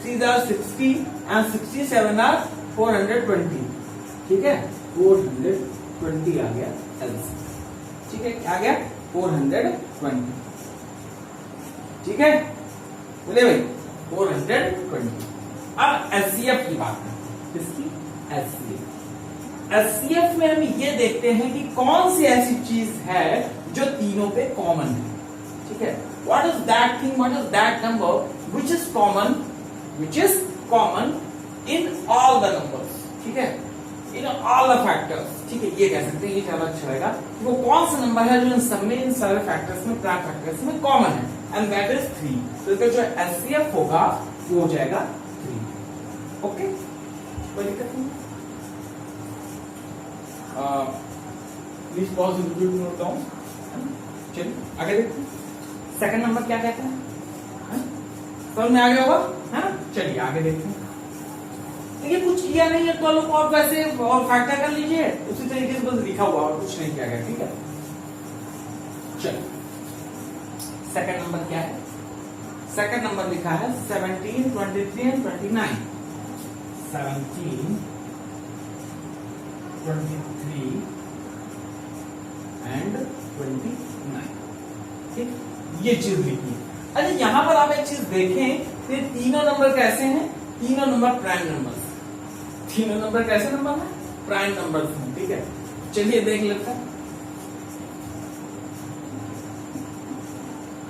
3 are 60 and 67 are 420, ठीक है। 420 आ गया एलसीएम, ठीक है। क्या आ गया, 420, ठीक है। बोले भाई 420। अब एचसीएफ की बात करते हैं, किसकी, एचसीएफ। एचसीएफ में हम ये देखते हैं कि कौन सी ऐसी चीज है जो तीनों पे कॉमन है, ठीक है। What is that thing, what is that number which is common in all the numbers, ठीक है, इन ऑल द फैक्टर्स, ठीक है। ये कह सकते हैं, ये ज्यादा अच्छा रहेगा, वो कौन सा नंबर है जो इन सब में, इन सारे फैक्टर्स में, प्राइम फैक्टर्स में कॉमन है, एंड दैट इज 3। तो इसका जो एचसीएफ होगा वो हो जाएगा 3, ओके। कोई दिक्कत नहीं, please pause review note down. चलिए आगे देखते हैं, सेकंड नंबर क्या कहता है, समझ में आ गया होगा, है ना। चलिए आगे देखते हैं। देखिए कुछ किया नहीं है तो लोग आप वैसे फैक्टर कर लीजिए, उसी तरीके से बस लिखा हुआ और कुछ नहीं किया गया, ठीक है। चलिए सेकंड नंबर क्या है, सेकंड नंबर लिखा है 17, 23 एंड 29, 17, 23 एंड 29, ठीक, ये चीज लिखी है। अच्छा यहां पर आप एक चीज देखें, ये तीनों नंबर कैसे हैं, तीनों नंबर प्राइम नंबर, तीनों नंबर कैसे नंबर है, प्राइम नंबर हैं, ठीक है। चलिए देख लेते हैं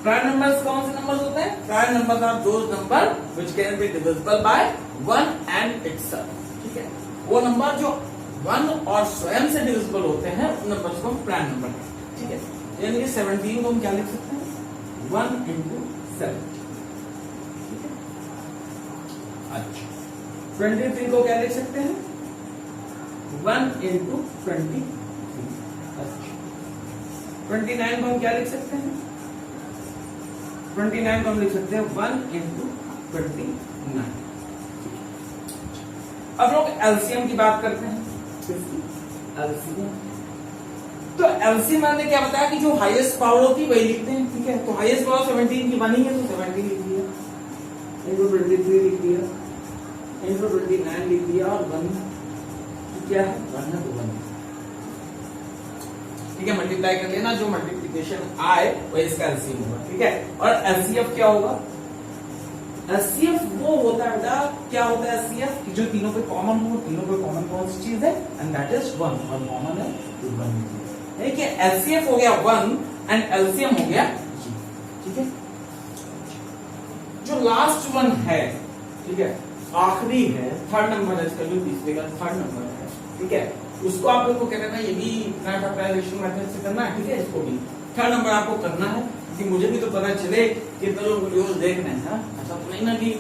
प्राइम नंबर्स कौन से नंबर्स होते हैं, prime numbers are those number which can be divisible by 1 and itself, ठीक है। वो नंबर जो 1 और स्वयं से डिविजिबल होते हैं उन नंबर्स को हम प्राइम नंबर कहते हैं, ठीक है। यानी कि 17 को हम क्या लिख सकते हैं, 1 into 7, ठीक है। अच्छा 23 को क्या लिख सकते हैं, 1 into 23, अच्छा। 29 को हम क्या लिख सकते हैं? 29 को हम लिख सकते हैं 1 इंटू 29। अब लोग एलसीएम की बात करते हैं। एलसीएम, तो एलसीएम मैंने क्या बताया कि जो हाईएस्ट पावर होती है वही लिखते हैं, ठीक है। तो हाईएस्ट पावर 17 की 1 ही है, तो 17 लिख दिया, इंटू 23 लिख दिया, इंटू 29 लिख दिया, और 1 क्या है? 1 है, तो 1, ठीक है। मल्टीप्लाई कर लेना, जो मल्टीप्लिकेशन आए वो इसका एलसीएम होगा, ठीक है। और एलसीएफ क्या होगा? एलसीएफ वो होता है बेटा, क्या होता है एलसीएफ? कि जो तीनों पे कॉमन हो, तीनों पे कॉमन कौन सी चीज है? एंड दैट इज 1, और कॉमन है तो 1, ठीक है। एलसीएफ हो गया 1 एंड एलसीएम हो गया G, ठीक है। जो लास्ट वन है, ठीक है, आखिरी है, थर्ड नंबर है इसका, जो तीसरे का थर्ड नंबर है, ठीक है, उसको आप लोग को क्या करना है? ये भी फैक्टराइजेशन मेथड से करना है, ठीक है। इसको भी थर्ड नंबर आपको करना है, कि मुझे भी तो पता चले कि तो लोग वीडियोस देख रहे हैं, ऐसा तो नहीं ना कि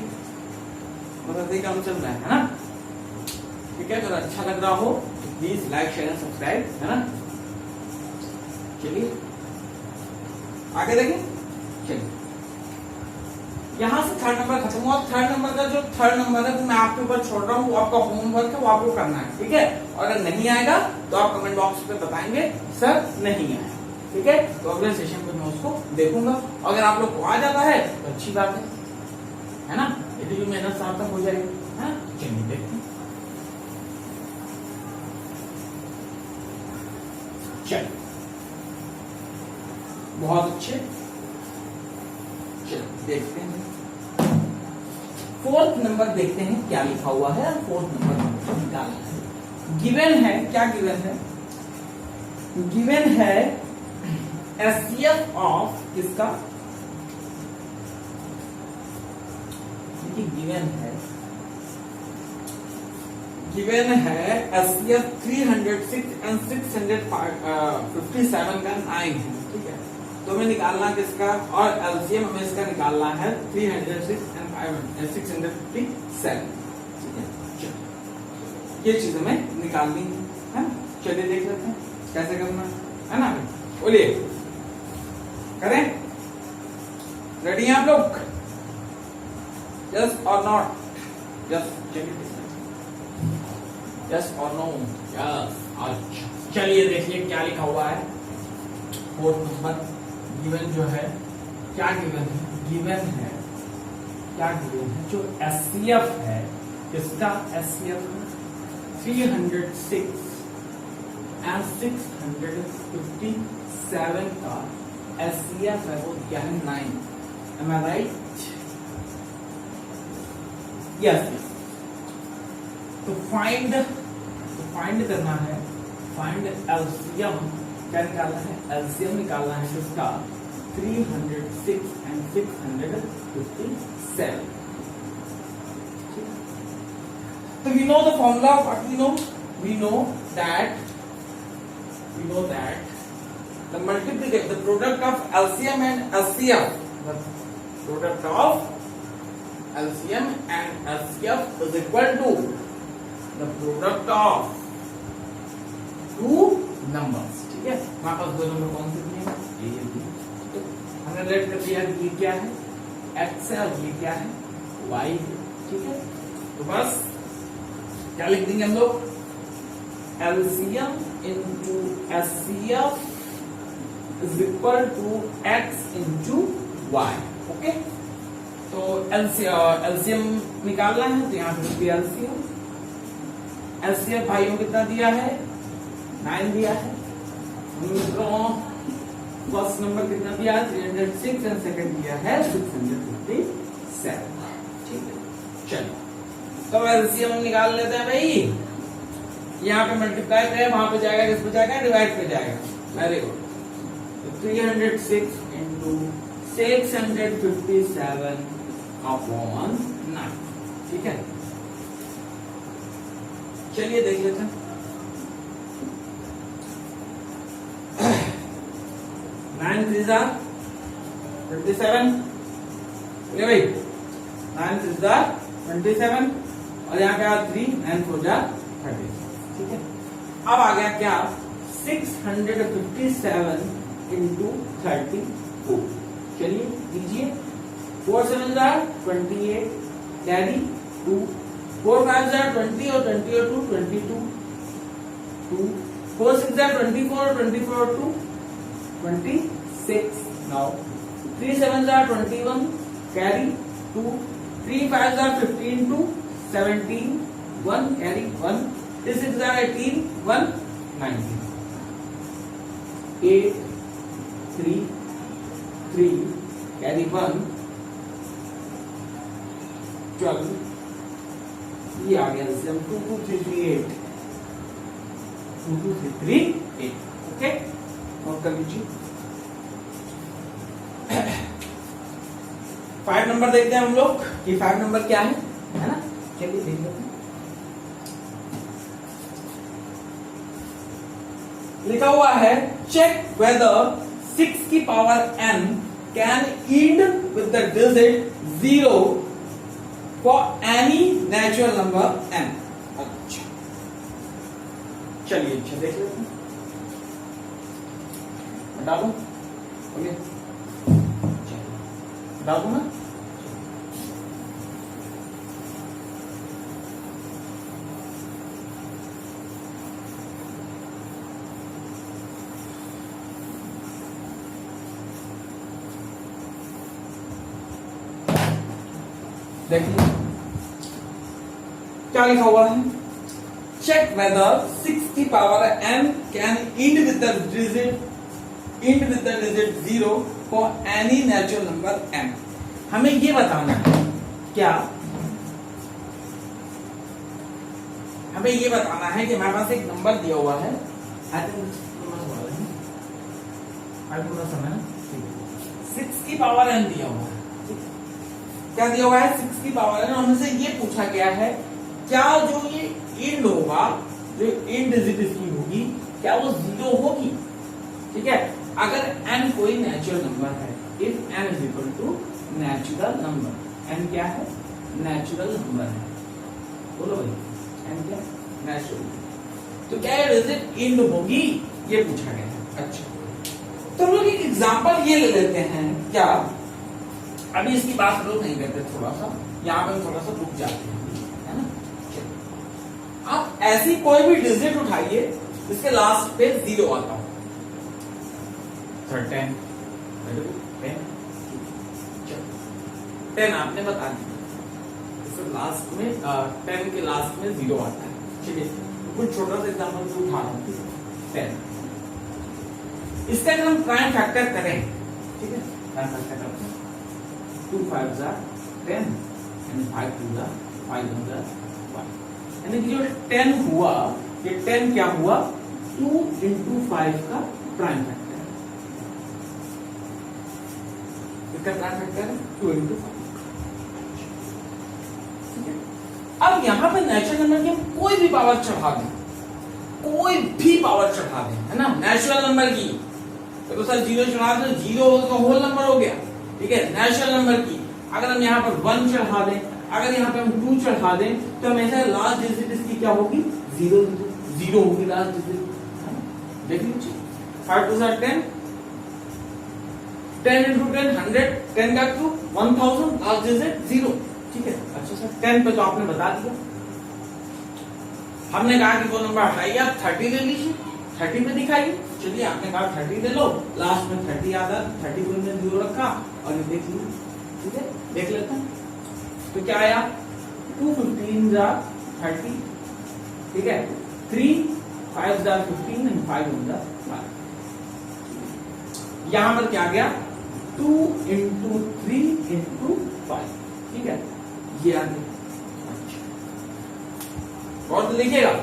मतलब सही काम चल रहा है ना, ठीक है। अगर अच्छा लग रहा हो please like share and subscribe, है ना। चलिए आगे देखें। चलिए यहां से थर्ड नंबर खत्म हुआ। थर्ड नंबर का जो थर्ड नंबर है वो मैं आपके ऊपर छोड़ रहा हूँ, वो आपका होमवर्क है, वो आपको करना है, ठीक है। और अगर नहीं आएगा तो आप कमेंट बॉक्स पे बताएंगे सर नहीं आया, ठीक है। तो अगले सेशन पे मैं उसको देखूंगा। अगर आप लोग को आ जाता है तो अच्छी बात है ना, यदि जो मेहनत सार्थक हो जाएगी, है ना। चलिए देखते हैं। चलिए बहुत अच्छे, चलिए देखते हैं। फोर्थ नंबर देखते हैं क्या लिखा हुआ है। फोर्थ नंबर निकालना है। गिवन है, क्या गिवन है? गिवन है एचसीएफ ऑफ किसका? गिवन है एचसीएफ 306 एंड 657 का 9 है, ठीक है। तो हमें निकालना किसका? और एलसीएम हमें इसका निकालना है 306 एंड 657, ठीक है। ये चीज हमें निकालनी है, चलिए देख लेते हैं कैसे करना है ना। बोलिए, करें? रेडी हैं आप लोग? यस और नॉट? यस, यस और नो? यस। अच्छा चलिए देखिए क्या लिखा हुआ है। फोर्थ नंबर गिवन जो है, क्या गिवन है? गिवन है, क्या गिवन है? जो एचसीएफ है, इसका एचसीएफ 306 एंड 657 का एचसीएफ है, वो क्या है? 9। Am I right? Yes. तो फाइंड करना है, फाइंड एलसीएम। क्या निकालना है? एलसीएम निकालना है किसका? 306 and 657। So we know the formula of what we know. We know that the multiplication, the product of LCM and LCF, the product of LCM and LCF is equal to the product of two numbers, ठीक है। हमारे पास दो number कौन से दिए हैं? A और B। हमने लेट कर दिया ये क्या है? X है, और ये क्या है? Y है, ठीक है। तो बस क्या लिख देंगे हम लोग? LCM into SCF is equal to X into Y, okay. तो LCM निकालना है, तो यहाँ पे LCM SCF भाइयों कितना दिया है? 9 दिया है। फर्स्ट नंबर कितना दिया है? 306 एंड सेकंड दिया है 657, ठीक है। चलो तो एलसीएम निकाल लेते हैं भाई। यहाँ पे मल्टीप्लाई करें, वहां पे जाएगा, किस पे जाएगा? डिवाइड पे जाएगा। Very good. तो 306 इंटू 657 अपॉन 9, ठीक है। चलिए देख लेते हैं। 9 3 27, बोलिए भाई। 9 3 27, और यहाँ पे 3 9 4 30, ठीक है। अब आ गया क्या? 657 इंटू 34। चलिए लीजिए, 4 7 28 कैरी 2, 4 5 20 और 20 और 2 22 2, 4 6 24 और 24 और 2 26 नाउ, 3 7 21 कैरी 2, 3 5 15 2 17 1 कैरी 1, 3 6 18 1 19 8 3 3 कैरी 1 12, ये आ गया 2 2 3 3 8 2 2 3 3 8। ओके, नोट कर लीजिए। 5 नंबर देखते हैं हम लोग कि 5 नंबर क्या है ना। चलिए देख लेते हैं। लिखा हुआ है चेक वेदर 6 की power n can and with the digit 0 for any natural number n। अच्छा चलिए, अच्छा देख लेते हैं, बता दो। ओके, बता दो ना। देखिए क्या लिखा हुआ है, चेक वेदर 6 की power n can and with the digit 0 for any natural number n। हमें ये बताना है क्या, हमें ये बताना है कि हमारे पास एक नंबर दिया हुआ है, पूरा समय 6 की पावर n दिया हुआ है। क्या दिया हुआ है, 6 की पावर n। हमसे ये पूछा गया है क्या जो ये एंड होगा, जो एंड डिजिट इसकी होगी, क्या वो 0 होगी। ठीक है, अगर n कोई नेचुरल नंबर है, if n is equal to natural number, n क्या है, नेचुरल नंबर है, बोलो भाई n क्या, नेचुरल, तो क्या ये डिजिट एंड होगी, ये पूछा गया है। अच्छा, तो हम लोग एक एग्जांपल ये ले लेते हैं क्या, अभी इसकी बात लोग नहीं करते, थोड़ा सा यहाँ पे थोड़ा सा रुक जाते हैं, है ना। आप ऐसी कोई भी डिजिट उठाइए जिसके लास्ट पे 0 आता हो, 10 10 आपने बता दिया, इसके लास्ट में 10 के लास्ट में 0 आता है। ठीक है, कुछ छोटा सा एग्जाम्पल से उठा रहा हूं, 10। इसका अगर हम प्राइम फैक्टर करें, ठीक है, प्राइम फैक्टर करते हैं, 2 5 10 and 5 2 5 1, यानी कि जो 10 हुआ, ये 10 क्या हुआ, 2 into 5 का प्राइम फैक्टर है। इसका प्राइम फैक्टर है 2 into 5। ठीक है, अब यहां पे नेचुरल नंबर की हम कोई भी पावर चढ़ा दें, कोई भी पावर चढ़ा दें, है ना, नेचुरल नंबर की, तो सर 0 चढ़ा दो, 0 का होल नंबर हो गया। ठीक है, नेचुरल नंबर की अगर हम यहाँ पर 1 चढ़ा दें, अगर यहाँ पे हम 2 चढ़ा दें, तो हमेशा लास्ट डिजिट इसकी क्या होगी, 0 होगी लास्ट डिजिट। देख लीजिए, 5 2 10, 10 into 10 100, 10 का क्यूब 1000, लास्ट डिजिट 0। ठीक है, अच्छा सर 10 पे तो आपने बता दिया, हमने कहा कि वो नंबर हटाइए, आप 30 ले लीजिए, 30 पे दिखाइए। चलिए, आपने कहा 30 ले लो, लास्ट में 30 आता, 30 को हमने 0 रखा और ये देख लीजिए। ठीक है, देख लेते हैं, तो क्या आया, 2 15 30। ठीक है, 3 5 15 and 5 5। यहां पर क्या गया, 2 into 3 into 5। ठीक है, ये आ गया। और तो लिखिएगा,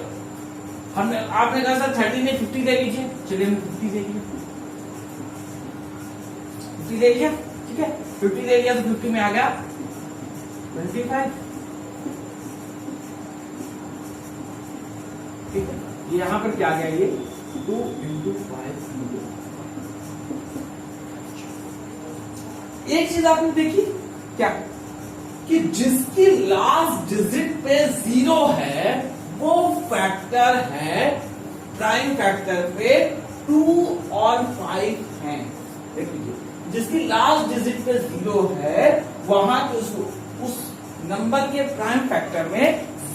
हमने आपने कहा सर 30 में 50 ले लीजिए, चलिए हम 50 ले लिया, 50 ले लिया। ठीक है, 50 ले लिया तो 50 में आ गया 25। ठीक है, यहां पर क्या आ गया, ये 2 into 5 into 5। एक चीज आपने देखी क्या, कि जिसकी लास्ट डिजिट पे 0 है वो फैक्टर है प्राइम फैक्टर पे 2 और 5 हैं, देख लीजिए, जिसकी लास्ट डिजिट पे 0 है वहां तो उस नंबर के प्राइम फैक्टर में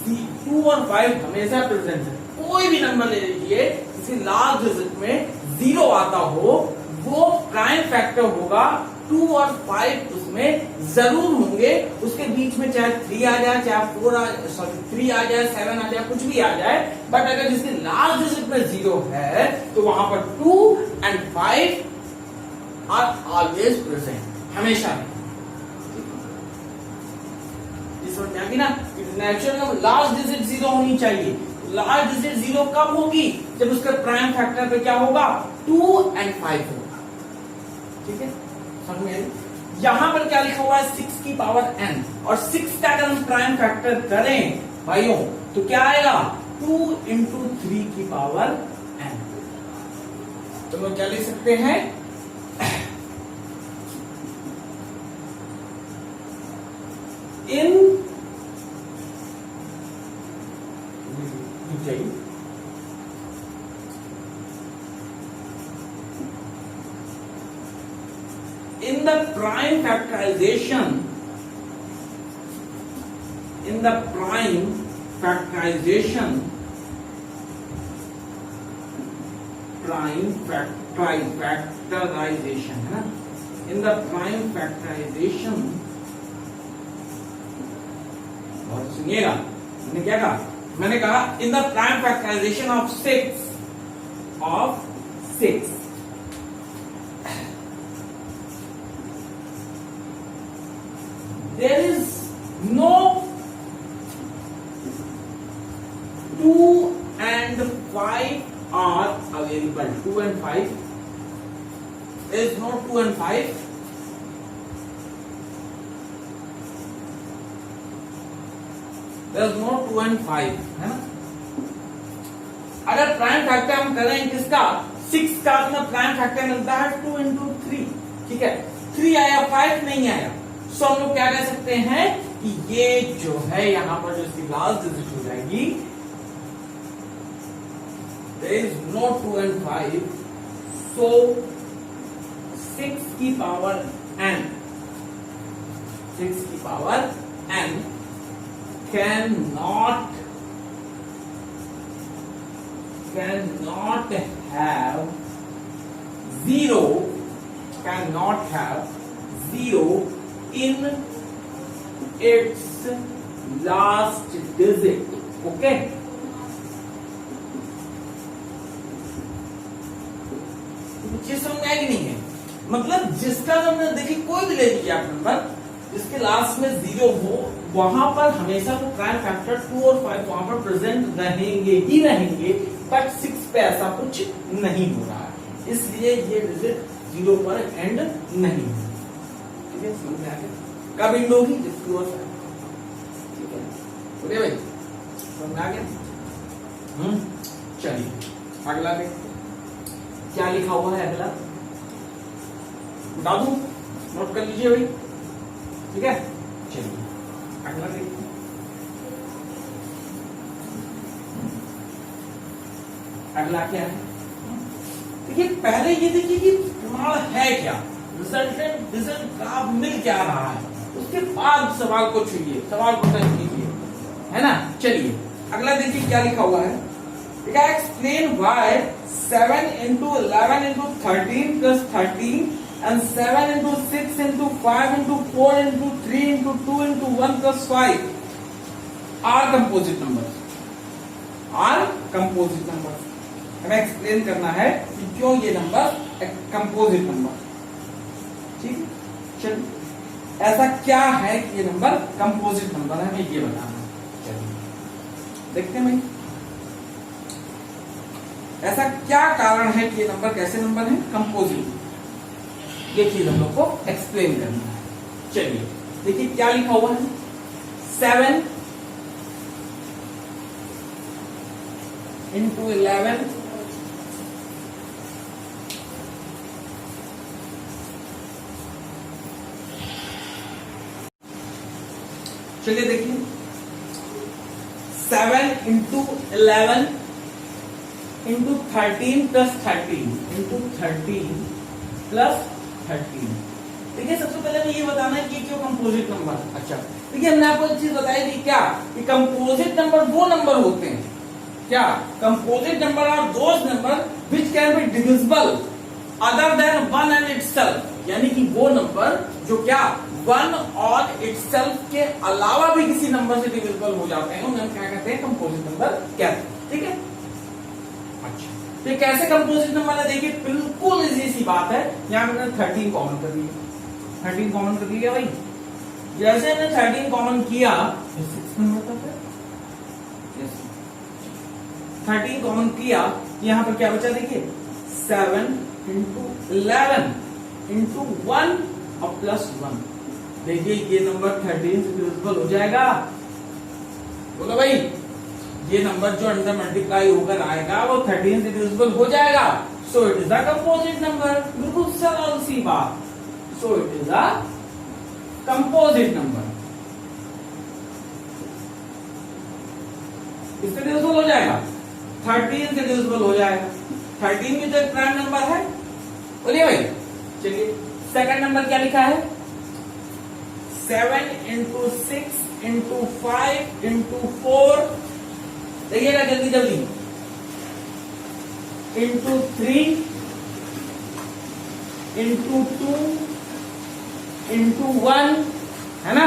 2 और 5 हमेशा प्रेजेंट है। कोई भी नंबर ले लीजिए जिसकी लास्ट डिजिट में 0 आता हो, वो प्राइम फैक्टर होगा। 2 और 5 उसमें जरूर होंगे, उसके बीच में चाहे 3 आ जाए, चाहे 3 आ जाए, 7 आ जाए, कुछ भी आ जाए, बट अगर जिसकी लास्ट डिजिट में 0 है तो वहां पर 2 एंड 5 आर ऑलवेज प्रेजेंट, हमेशा। समझ में आ गई ना? नेचुरल लास्ट डिजिट 0 होनी चाहिए। लास्ट डिजिट 0 कब होगी? जब उसका प्राइम फैक्टर पे क्या होगा? 2 एंड 5 होगा। ठीक है, समझ में आई? यहां पर क्या लिखा हुआ है? 6 की पावर n, और 6 का अगर हम प्राइम फैक्टर करें भाइयों तो क्या आएगा? 2 इंटू 3 की पावर n। तो लोग क्या लिख सकते हैं? इन in the prime factorization, in the prime factorization, factorization है ना? In the prime factorization, और सुनिएगा, मैंने क्या कहा? मैंने कहा in the prime factorization of 6 there is no 2 and 5 are available. 2 and 5, there is no 2 and 5. There is no 2 and 5, है ना? अगर प्राइम फैक्टर हम करें किसका? 6 का अपना प्राइम फैक्टर मिलता है 2 इंटू 3, ठीक है? 3 आया, 5 नहीं आया, सो हम लोग क्या कह सकते हैं कि ये जो है यहां पर जो इसकी लास्ट डिजिट हो जाएगी, there is no 2 and 5, so 6 की पावर n, 6 की power n cannot have 0, cannot have 0 in its last digit. Okay, चीज समझ में आएगी नहीं है? मतलब जिसका हमने देखिए, कोई भी ले लीजिए आप नंबर जिसके लास्ट में 0 हो, वहां पर हमेशा वो प्राइम फैक्टर 2 और 5 वहां पर प्रेजेंट रहेंगे ही रहेंगे, बट 6 पे ऐसा कुछ नहीं हो रहा है, इसलिए ये डिजिट 0 पर एंड नहीं है। ठीक है, समझ में आ गया? कब एंड होगी? जब 2 और 5। ठीक है, बोलिए भाई, समझ में आ गया? चलिए अगला देखते, क्या लिखा हुआ है अगला, बता दूं, नोट कर लीजिए भाई। ठीक है, चलिए अगला देखते, अगला क्या है? देखिए पहले ये देखिए कि प्रमाण है क्या, रिजल्टेंट रिजल्ट आप मिल क्या रहा है, उसके बाद सवाल को छूइए, सवाल को टच कीजिए, है ना? चलिए अगला देखिए क्या लिखा हुआ है। ठीक है, explain why 7 into 11 into 13 plus 13 and 7 into 6 into 5 into 4 into 3 into 2 into 1 plus 5 are composite numbers, are composite numbers। हमें एक्सप्लेन करना है कि क्यों ये नंबर कंपोजिट नंबर। ठीक है, चलिए ऐसा क्या है कि ये नंबर कंपोजिट नंबर है, हमें ये बताना है। चलिए देखते हैं भाई, ऐसा क्या कारण है कि ये नंबर कैसे नंबर है कंपोजिट, ये चीज हम लोग को एक्सप्लेन करना है। चलिए देखिए क्या लिखा हुआ है, 7 into 11 चलिए देखिए 7 into 11 into 13 plus 13 into 13 plus 13। देखिए सबसे पहले हमें ये बताना है कि क्यों कंपोजिट नंबर। अच्छा देखिए हमने आपको एक चीज बताई थी क्या, कि कंपोजिट नंबर वो नंबर होते हैं, क्या composite number are those number which can be divisible other than one and itself, यानी कि वो नंबर जो क्या वन और इटसेल्फ के अलावा भी किसी नंबर से डिविजिबल हो जाते हैं, उन्हें क्या कहते हैं, कंपोजिट नंबर कहते हैं। ठीक है, अच्छा तो कैसे कंपोजिट नंबर है, देखिए बिल्कुल इजी सी बात है। यहां मैंने 13 कॉमन कर लिया, 13 कॉमन कर लिया भाई। जैसे हमने 13 कॉमन किया 6 नंबर तक है, 13 कॉमन किया, यहां पर क्या बचा देखिए 7 इंटू 11 इंटू 1 और प्लस 1। देखिए ये नंबर 13 से डिविजिबल हो जाएगा, बोलो भाई ये नंबर जो अंडर मल्टीप्लाई होकर आएगा वो 13 से डिविजिबल हो जाएगा। So it is a composite number, बिल्कुल सरल सी बात। So it is a composite number, इससे डिविजिबल हो जाएगा, 13 से डिविजिबल हो जाएगा। 13 भी तो एक प्राइम नंबर है, बोलिए भाई। चलिए सेकंड नंबर क्या लिखा है, 7 इंटू 6 इंटू 5 इंटू 4, देखिएगा जल्दी जल्दी, इंटू 3 इंटू 2 इंटू 1 है ना,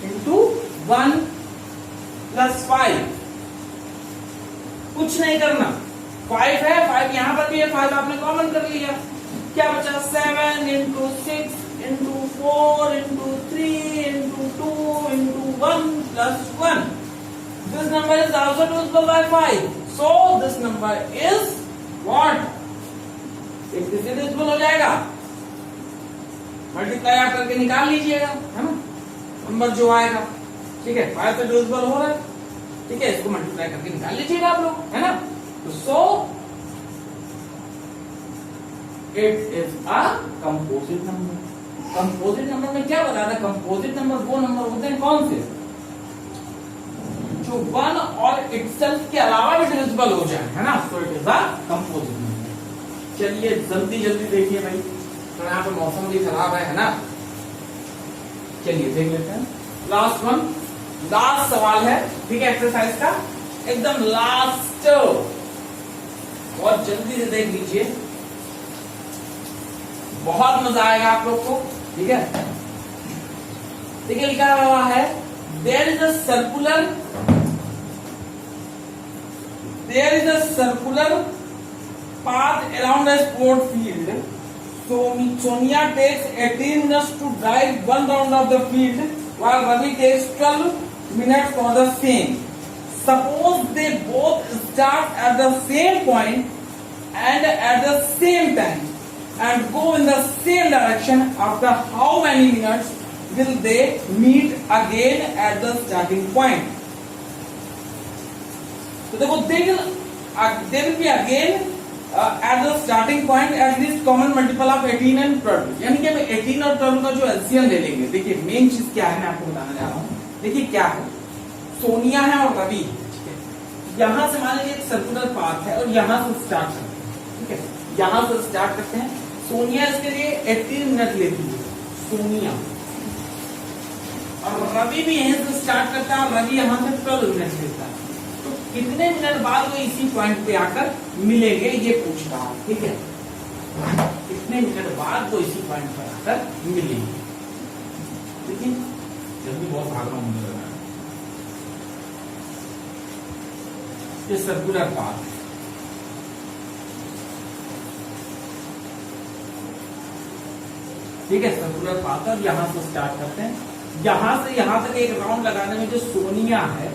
इंटू 1 प्लस 5, कुछ नहीं करना, 5 है, 5 यहां पर भी है, 5 आपने कॉमन कर लिया, क्या बचा 7 into 6 into 4 into 3 into 2 into 1 plus 1। This number is also divisible by 5. So this number is what? एक से divisible हो जाएगा, मल्टीप्लाई आप करके निकाल लीजिएगा, है ना, नंबर जो आएगा। ठीक है, 5 से डिविजिबल हो रहा है, ठीक है, इसको मल्टीप्लाई करके निकाल लीजिएगा आप लोग, है ना। तो so it is a composite number. Composite number में क्या बताया था, कंपोजिट नंबर वो नंबर होते हैं कौन से, जो 1 और इटसेल्फ के अलावा भी डिविजिबल हो जाए, है ना। So it is a composite number. चलिए जल्दी जल्दी देखिए भाई, तो यहाँ पर मौसम भी खराब है ना। चलिए देख लेते हैं लास्ट वन, लास्ट सवाल है, ठीक है, एक्सरसाइज का एकदम लास्ट, बहुत जल्दी से देख लीजिए, बहुत मजा आएगा आप लोग को। ठीक है, देखिए लिखा हुआ है there is a circular path around a sport field. So Sonia takes 18 minutes to drive one round of the field, while Ravi takes 12 minutes for the same. Suppose they both start at the same point and at the same time and go in the same direction. After how many minutes will they meet again at the starting point? So देखो they will be again at the starting point at least common multiple of 18 and 12, यानी कि 18 और 12 का जो LCM ले लेंगे। देखिए main चीज क्या है मैं आपको बताने जा रहा हूँ। देखिए क्या है, सोनिया है और रवि, ठीक है, यहां से मान लीजिए एक सर्कुलर पाथ है और यहां से स्टार्ट करते हैं, ठीक है, यहां से स्टार्ट करते हैं। सोनिया इसके लिए 18 मिनट लेती है सोनिया, और रवि भी यहीं से स्टार्ट करता है और रवि यहां से 12 मिनट लेता है। तो कितने मिनट बाद वो इसी पॉइंट पे आकर मिलेंगे ये पूछ रहा हूं, ठीक है, कितने मिनट बाद वो इसी पॉइंट पर आकर मिलेंगे। देखिए जल्दी बहुत भाग रहा हूं, मुझे लग रहा है ये सर्कुलर पाथ, ठीक है, सर्कुलर पाथ, और यहां से स्टार्ट करते हैं, यहां से यहां तक एक राउंड लगाने में जो सोनिया है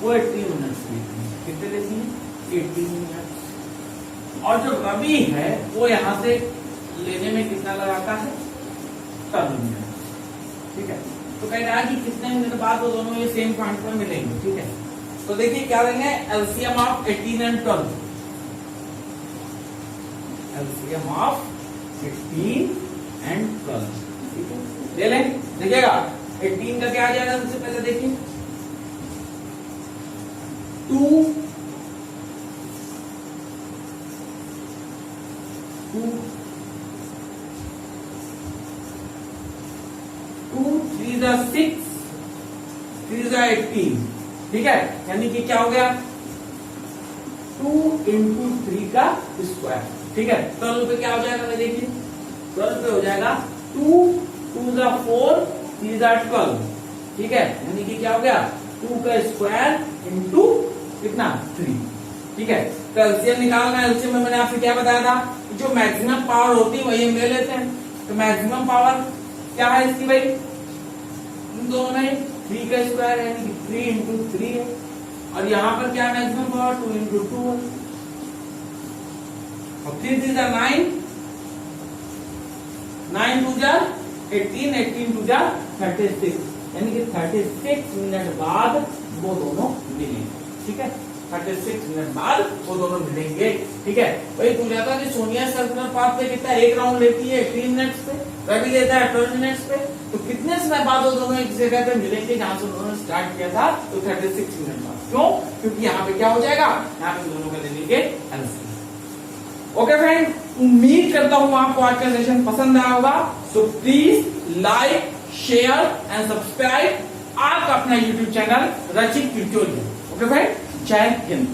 वो 18 मिनट्स लेती है। कितने लेती है, 18 मिनट्स। और जो रवि है वो यहां से लेने में कितना लगाता है, 12 मिनट, ठीक है। तो कह रहा है कि कितने मिनट बाद वो दोनों ये सेम पॉइंट पर मिलेंगे, ठीक है। तो देखिए क्या लेंगे, LCM of 18 and 12, LCM of 18 and 12, ठीक है, ले लें। देखिएगा 18 का क्या आ जाएगा, सबसे पहले देखिए 2 3 जा 18, ठीक है, यानी कि क्या हो गया 2 इंटू 3 का स्क्वायर, ठीक है। 12 पे क्या हो जाएगा मैं देखिए, 12 पे हो जाएगा 2 जा 4 3 जा 12, ठीक है, यानी कि क्या हो गया 2 का स्क्वायर इंटू कितना 3, ठीक है। तो एलसीएम निकालना है। एलसीएम में मैंने आपसे क्या बताया था, जो मैक्सिमम पावर होती है वही हम ले लेते हैं। तो मैक्सिमम पावर क्या है इसकी भाई, इन दोनों में 3 का स्क्वायर है, यानी कि 3 इंटू 3 है, और यहाँ पर क्या मैक्सिमम पावर 2 इंटू 2 है, और 3 3 जा 9, 9 2 जा 18, 18 2 जा 36, यानी कि 36 मिनट बाद वो दोनों मिलेंगे, ठीक है। 36 मिनट बाद वो दोनों मिलेंगे, ठीक है। वही पूछ रहा था कि सोनिया सर्कुलर पाथ पे कितना एक राउंड लेती है 18 मिनट्स पे, रवि लेता है 12 मिनट्स पे, तो कितने समय बाद वो दोनों एक जगह पे मिलेंगे जहां से उन्होंने स्टार्ट किया था, तो 36 मिनट बाद। क्यों? क्योंकि यहाँ पे क्या हो जाएगा, यहाँ पे दोनों का ले लेंगे एलसीएम। ओके फ्रेंड, उम्मीद करता हूँ आपको आज का सेशन पसंद आया होगा। So please like, share and subscribe आपका अपना यूट्यूब चैनल रचित ट्यूटोरियल। ओके फ्रेंड, जय हिंद।